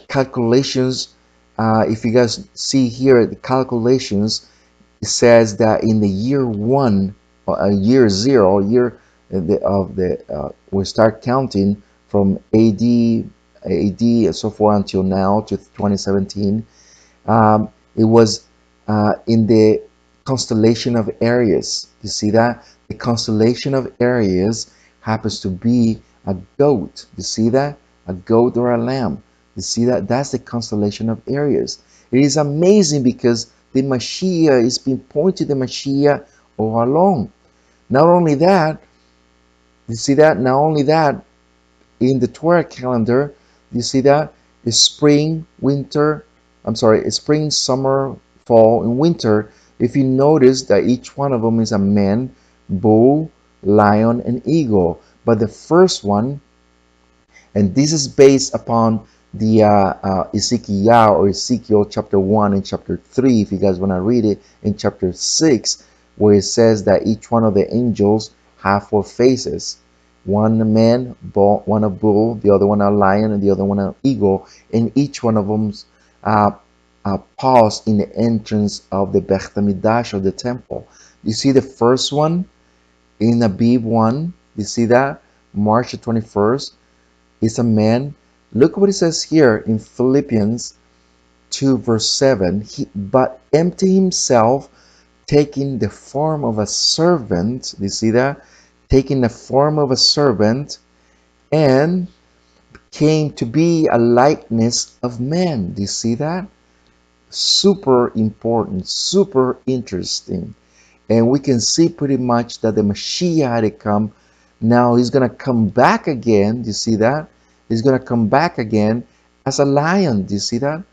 calculations. If you guys see here, the calculations, it says that in the year one, year zero, we start counting from AD and so forth until now to 2017. It was in the constellation of Aries. You see that? The constellation of Aries happens to be a goat. You see that? A goat or a lamb. You see that? That's the constellation of Aries. It is amazing because the Mashiach is being pointed to the Mashiach all along. Not only that, you see that? Not only that, in the Torah calendar, you see that? It's spring, winter, it's spring, summer, fall, and winter. If you notice that each one of them is a man, bull, lion, and eagle. But the first one, and this is based upon the Ezekiel chapter 1 and chapter 3, if you guys want to read it, in chapter 6, where it says that each one of the angels have 4 faces. One a man, one a bull, the other one a lion, and the other one an eagle, and each one of them's paused in the entrance of the Beit HaMikdash, of the temple. You see the first one in ABIB-1, you see that? March the 21st, is a man. Look what it says here in Philippians 2 verse 7. But empty himself, taking the form of a servant. Do you see that? Taking the form of a servant, and came to be a likeness of man. Do you see that? Super important, super interesting. And we can see pretty much that the Mashiach had to come. Now he's going to come back again. Do you see that? He's going to come back again as a lion. Do you see that?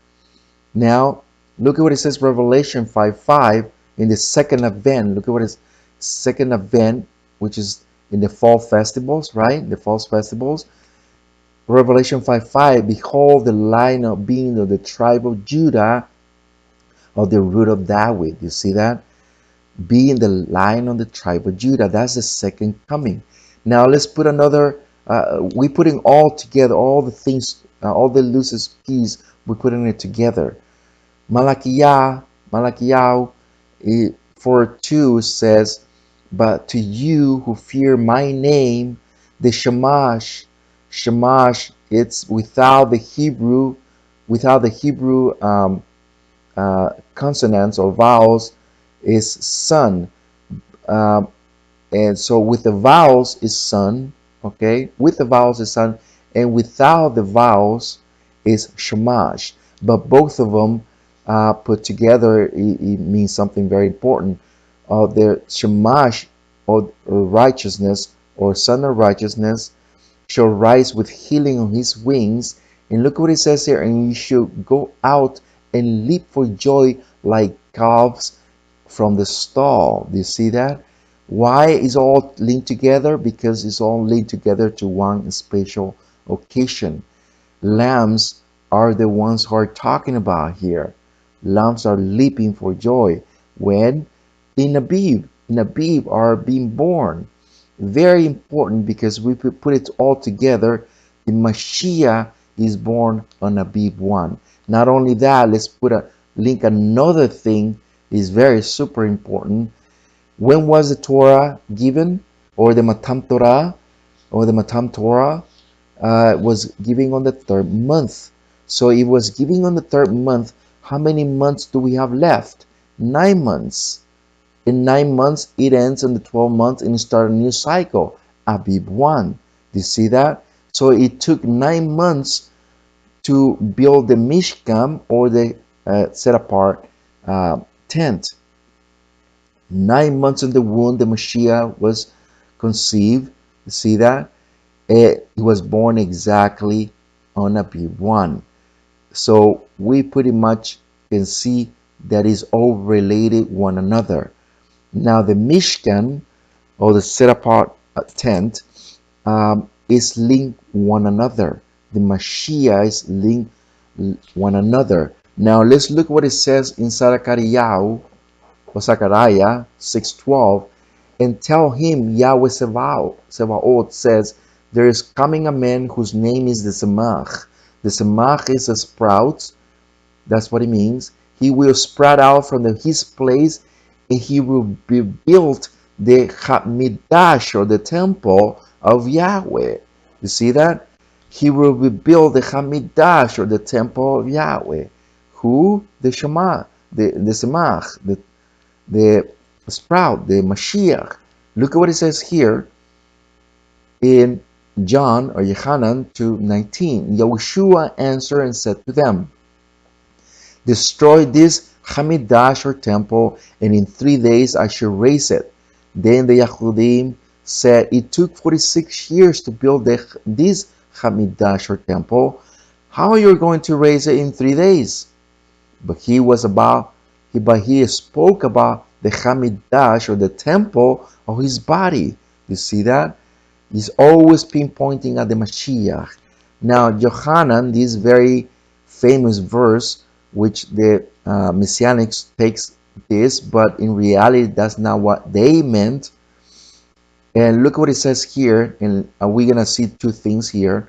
Now, look at what it says, Revelation 5:5, in the second event. Look at what it is, second event, which is in the fall festivals, right? The fall festivals. Revelation 5:5, behold the Lion of being of the tribe of Judah, of the root of David. You see that? Being the Lion of the tribe of Judah. That's the second coming. Now let's put another, we're putting all together, all the things, all the loosest keys, we're putting it together. Malachiah 4:2 says, but to you who fear my name, the Shamash, it's without the Hebrew consonants or vowels, is son. And so with the vowels is son, okay? With the vowels is son, and without the vowels is Shamash. But both of them put together, it means something very important. The Shamash, or righteousness, or son of righteousness, shall rise with healing on his wings. And look what it says here, and you should go out and leap for joy like calves from the stall. Do you see that? Why is all linked together? Because it's all linked together to one special occasion. Lambs are the ones who are talking about here. Lambs are leaping for joy when in Abib are being born. Very important, because we put it all together. The Mashiach is born on ABIB-1. Not only that, let's put a link. Another thing is very super important. When was the Torah given, or the Matam Torah, was given on the 3rd month. So it was given on the 3rd month. How many months do we have left? 9 months. In 9 months, it ends on the 12th month and start a new cycle, ABIB-1. Do you see that? So it took 9 months to build the Mishkan, or the set apart tent. 9 months in the womb, the Mashiach was conceived. You see that? He was born exactly on ABIB-1. So we pretty much can see that is all related one another. Now the Mishkan, or the set apart tent, is linked one another. The Mashiach is linked one another. Now let's look what it says in Zechariah 6:12, and tell him Yahweh Sebaot says, there is coming a man whose name is the Semach. The Semach is a sprout. That's what it means. He will sprout out from his place, and he will rebuild the Hamikdash, or the temple of Yahweh. You see that? He will rebuild the Hamikdash, or the temple of Yahweh. Who? The Shema, the Semach, the sprout, the Mashiach. Look at what it says here in John, or Yohanan 2:19. Yah'ushua answered and said to them, destroy this Hamikdash, or temple, and in 3 days I shall raise it. Then the Yahudim said, it took 46 years to build this Hamikdash, or temple. How are you going to raise it in 3 days? But he spoke about the Hamikdash, or the temple of his body. You see that? He's always pinpointing at the Mashiach. Now, Yohanan, this very famous verse, which the Messianics takes this, but in reality, that's not what they meant. And look what it says here, and we're going to see 2 things here.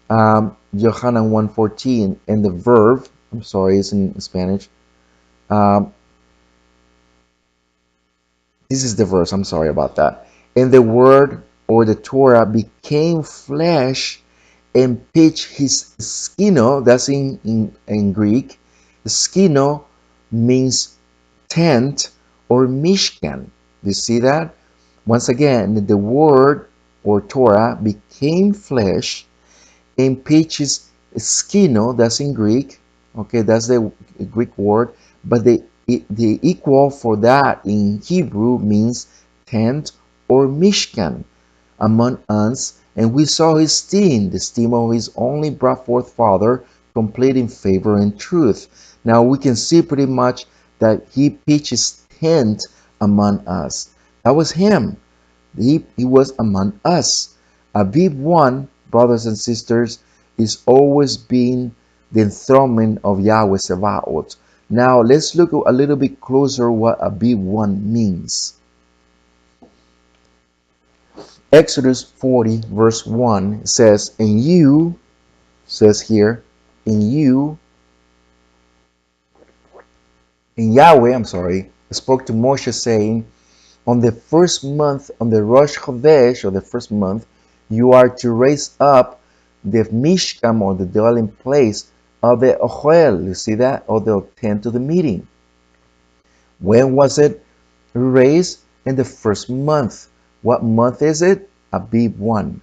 Yohanan 1:14, and the verb, I'm sorry, it's in Spanish. This is the verse, I'm sorry about that. And the word, or the Torah, became flesh and pitched his skino. That's in Greek. Skino means tent or mishkan. You see that? Once again, the word, or Torah, became flesh and pitched his skino. That's in Greek. Okay, that's the Greek word. But the equal for that in Hebrew means tent or mishkan among us, and we saw his steam, the steam of his only brought forth Father, complete in favor and truth. Now we can see pretty much that he pitched his tent among us. That was him. He was among us. ABIB-1, brothers and sisters, is always being the enthronement of Yahweh Sebaot. Now let's look a little bit closer what ABIB-1 means. Exodus 40 verse 1 says, and you, says here, in Yahweh, spoke to Moshe saying, on the first month, on the Rosh Chodesh, or the first month, you are to raise up the Mishkan, or the dwelling place of the Ohel. You see that? Or the tent of the meeting. When was it raised? In the first month. What month is it? ABIB-1.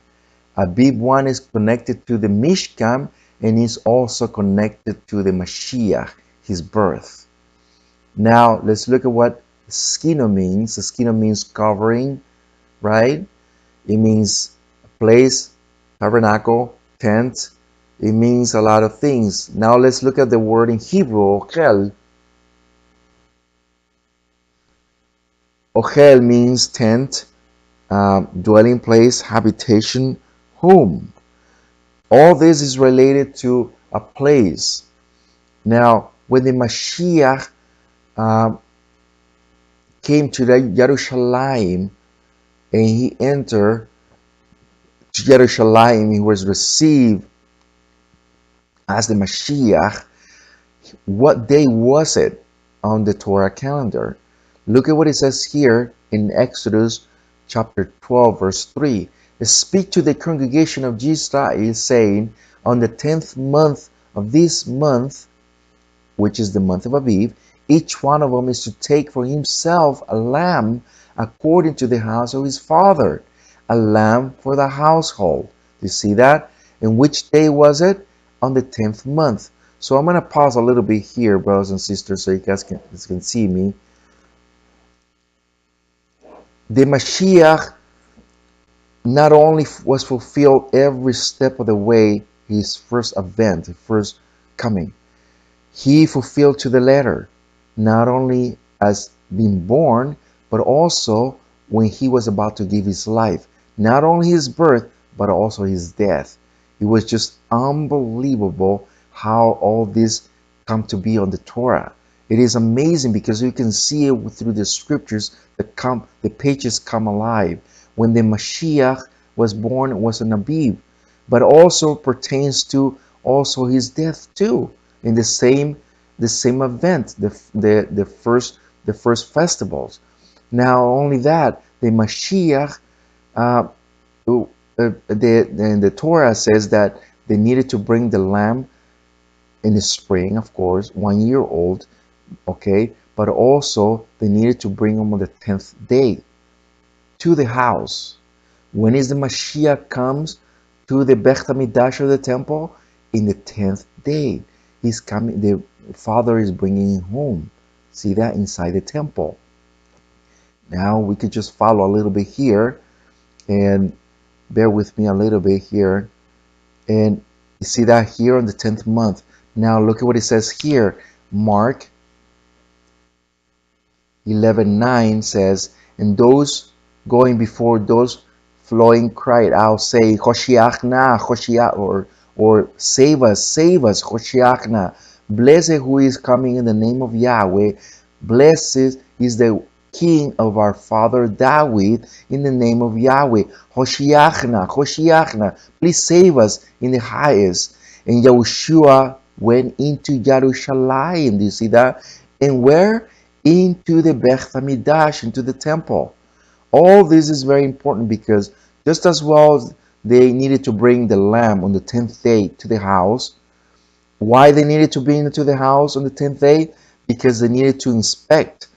ABIB-1 is connected to the Mishkan, and is also connected to the Mashiach, his birth. Now let's look at what skino means. The skino means covering, right? It means place, tabernacle, tent. It means a lot of things. Now let's look at the word in Hebrew, ochel. Ochel means tent, dwelling place, habitation, home. All this is related to a place. Now, when the Mashiach came to Jerusalem, and he entered to Jerusalem, he was received as the Mashiach. What day was it on the Torah calendar? Look at what it says here in Exodus chapter 12 verse 3. Speak to the congregation of Israel, saying, on the 10th month of this month, which is the month of Abib, each one of them is to take for himself a lamb according to the house of his father, a lamb for the household. You see that? And which day was it? On the 10th month. So I'm going to pause a little bit here, brothers and sisters, so you guys can see me. The Mashiach not only was fulfilled every step of the way, his first advent, his first coming, he fulfilled to the letter, not only as being born, but also when he was about to give his life, not only his birth, but also his death. It was just unbelievable how all this come to be on the Torah. It is amazing because you can see it through the scriptures that come, the pages come alive. When the Mashiach was born, it was an Abib, but also pertains to also his death too, in the same event, the first festivals. Now, only that, the Mashiach, uh, the Torah says that they needed to bring the lamb in the spring, of course, 1 year old, okay, but also they needed to bring him on the 10th day to the house. When is the Mashiach comes to the Beit HaMikdash of the temple? In the 10th day. He's coming, the Father is bringing him home. See that inside the temple. Now we could just follow a little bit here and bear with me a little bit here. And you see that here on the 10th month. Now look at what it says here. Mark 11:9 says, and those going before those flowing cried out, say, Hoshiachna, Hoshiach, or save us, Hoshiachna. Blessed who is coming in the name of Yahweh. Blessed is the King of our father David in the name of Yahweh. Hoshiachna, Hoshiachna. Please save us in the highest. And Yah'ushua went into Jerusalem. Do you see that? And where? Into the Beit HaMikdash, into the temple. All this is very important because just as well as they needed to bring the lamb on the 10th day to the house. Why they needed to bring it to the house on the 10th day? Because they needed to inspect.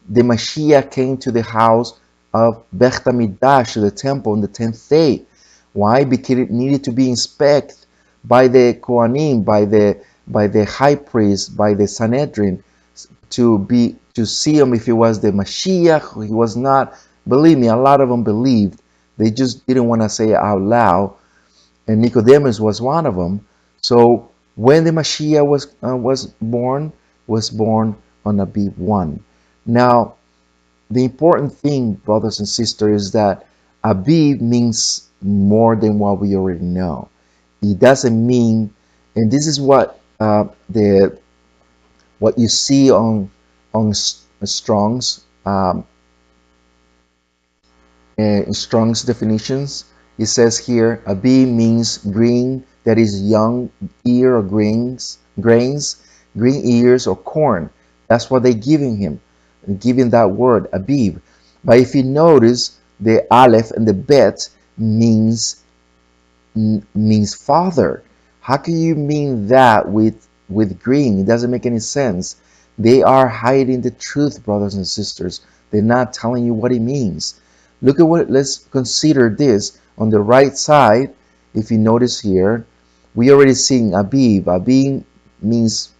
The Mashiach came to the house of Beit HaMikdash, to the temple, on the 10th day. Why? Because it needed to be inspected by the Kohanim, by the high priest, by the Sanhedrin, to see him if he was the Mashiach, he was not. Believe me, a lot of them believed. They just didn't want to say it out loud. And Nicodemus was one of them. So when the Mashiach was born on ABIB-1. Now, the important thing, brothers and sisters, is that Abib means more than what we already know. It doesn't mean, and this is what what you see on Strong's Strong's definitions. It says here, Abib means green, that is young ear or grains, green ears or corn. That's what they're giving him, giving that word, Abib. But if you notice, the Aleph and the Bet means father. How can you mean that with green? It doesn't make any sense. They are hiding the truth, brothers and sisters. They're not telling you what it means. Look at what, let's consider this on the right side. If you notice here, we already seen Abib. Abib means,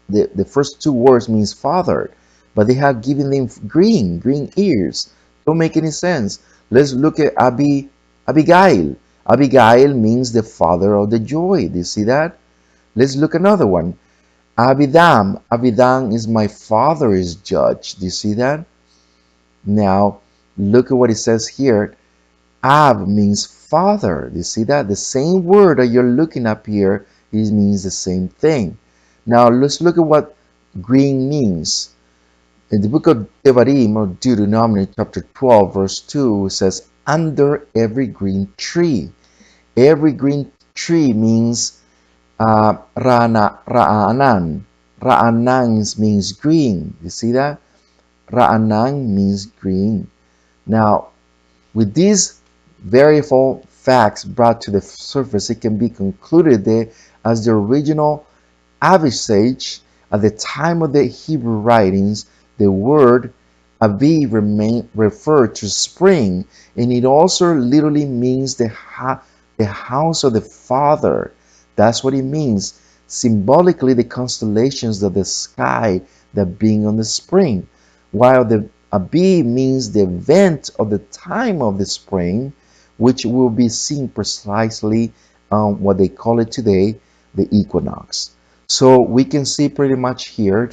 the first two words means father, but they have given them green ears. Don't make any sense. Let's look at Abigail. Abigail means the father of the joy. Do you see that? Let's look another one. Abidam. Abidam is my father is judge. Do you see that? Now, look at what it says here. Ab means father. Do you see that? The same word that you're looking up here, it means the same thing. Now, let's look at what green means. In the book of Devarim, or Deuteronomy, chapter 12, verse 2, it says, under every green tree. Every green tree means Ra'anan. Ra'anan means green. You see that? Ra'anan means green. Now, with these verifiable facts brought to the surface, it can be concluded that as the original Avisage, at the time of the Hebrew writings, the word Abib referred to spring, and it also literally means the house of the Father. That's what it means. Symbolically, the constellations of the sky that being on the spring, while the Abib means the event of the time of the spring, which will be seen precisely on what they call it today, the equinox. So we can see pretty much here.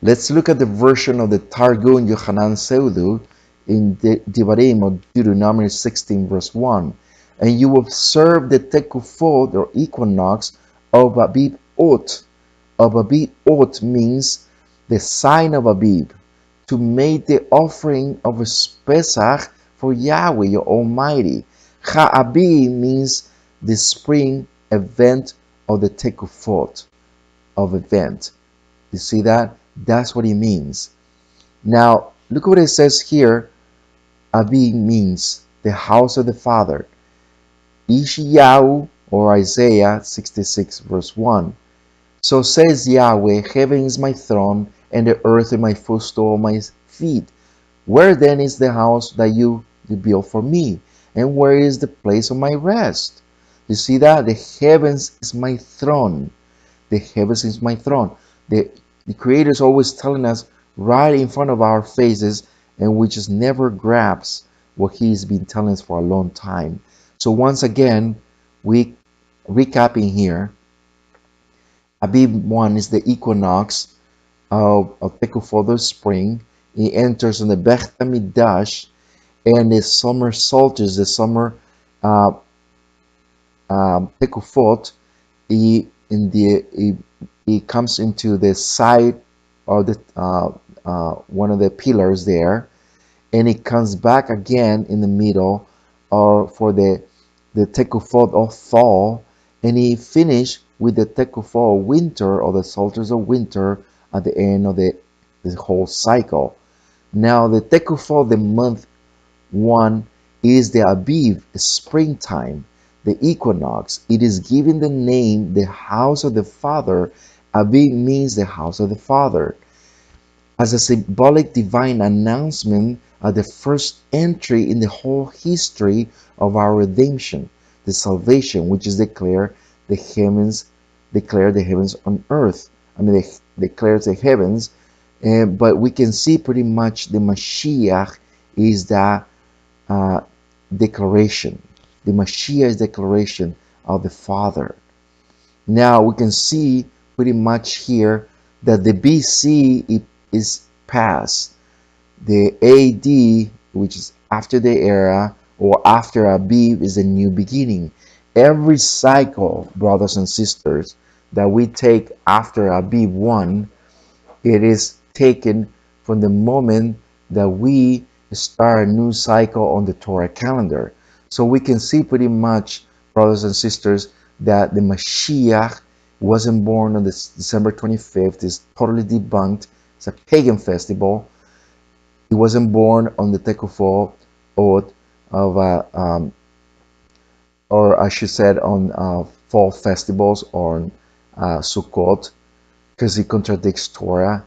Let's look at the version of the Targum Yohanan Seudu in the Devarim of Deuteronomy 16 verse 1. And you observe the Tekufot or equinox of ABIB-1. Of ABIB-1 means the sign of Abib, to make the offering of a Pesach for Yahweh your Almighty. Ha'abib means the spring event of the Tekufot of event. You see that? That's what it means. Now, look what it says here. Abib means the house of the Father. Ishayahu or Isaiah 66 verse 1. So says Yahweh, heaven is my throne, and the earth is my footstool of my feet. Where then is the house that you built for me? And where is the place of my rest? You see that? The heavens is my throne. The heavens is my throne. The Creator is always telling us right in front of our faces, and we just never grasp what He's been telling us for a long time. So once again, we recapping here. ABIB-1 is the equinox of Tekufot spring. It enters on the Beit HaMikdash, and the summer solstice, the summer Tekufot, it comes into the side of the one of the pillars there, and it comes back again in the middle, or for the Tekufot of fall, and it finished with the Tekufot of winter, or the solstice of winter, at the end of the whole cycle. Now the Tekufot, the month 1, is the Abib, springtime, the equinox. It is given the name the house of the Father. Abib means the house of the Father, as a symbolic divine announcement of the first entry in the whole history of our redemption, the salvation, which is declared the heavens on earth. I mean, they declares the heavens, but we can see pretty much the Mashiach is that declaration. The Mashiach is declaration of the Father. Now we can see pretty much here that the BC is past. The AD, which is after the era or after Abib, is a new beginning. Every cycle, brothers and sisters, that we take after ABIB-1, it is taken from the moment that we start a new cycle on the Torah calendar. So we can see pretty much, brothers and sisters, that the Mashiach wasn't born on this December 25th. It's totally debunked. It's a pagan festival. He wasn't born on the Tekufot of or I should say on fall festivals, or on Sukkot, because it contradicts Torah.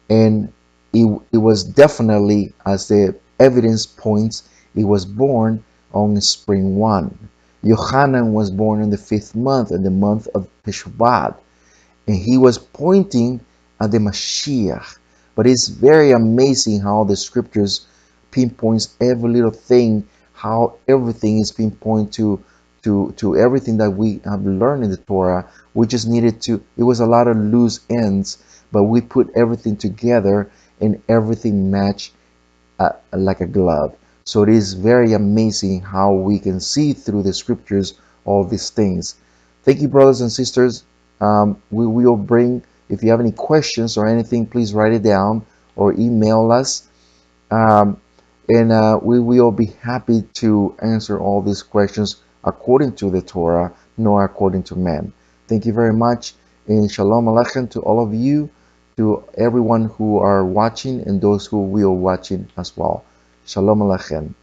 And it was definitely, as the evidence points, it was born on spring 1. Yohanan was born in the 5th month, in the month of Teshuvah, and he was pointing at the Mashiach. But it's very amazing how the scriptures pinpoints every little thing, how everything is pinpointed to everything that we have learned in the Torah. We just needed to, it was a lot of loose ends, but we put everything together and everything matched like a glove. So it is very amazing how we can see through the scriptures all these things. Thank you, brothers and sisters. We will bring, if you have any questions or anything, please write it down or email us. And we will be happy to answer all these questions according to the Torah, nor according to man. Thank you very much, and Shalom Aleichem to all of you, to everyone who are watching and those who will watching as well. Shalom Aleichem.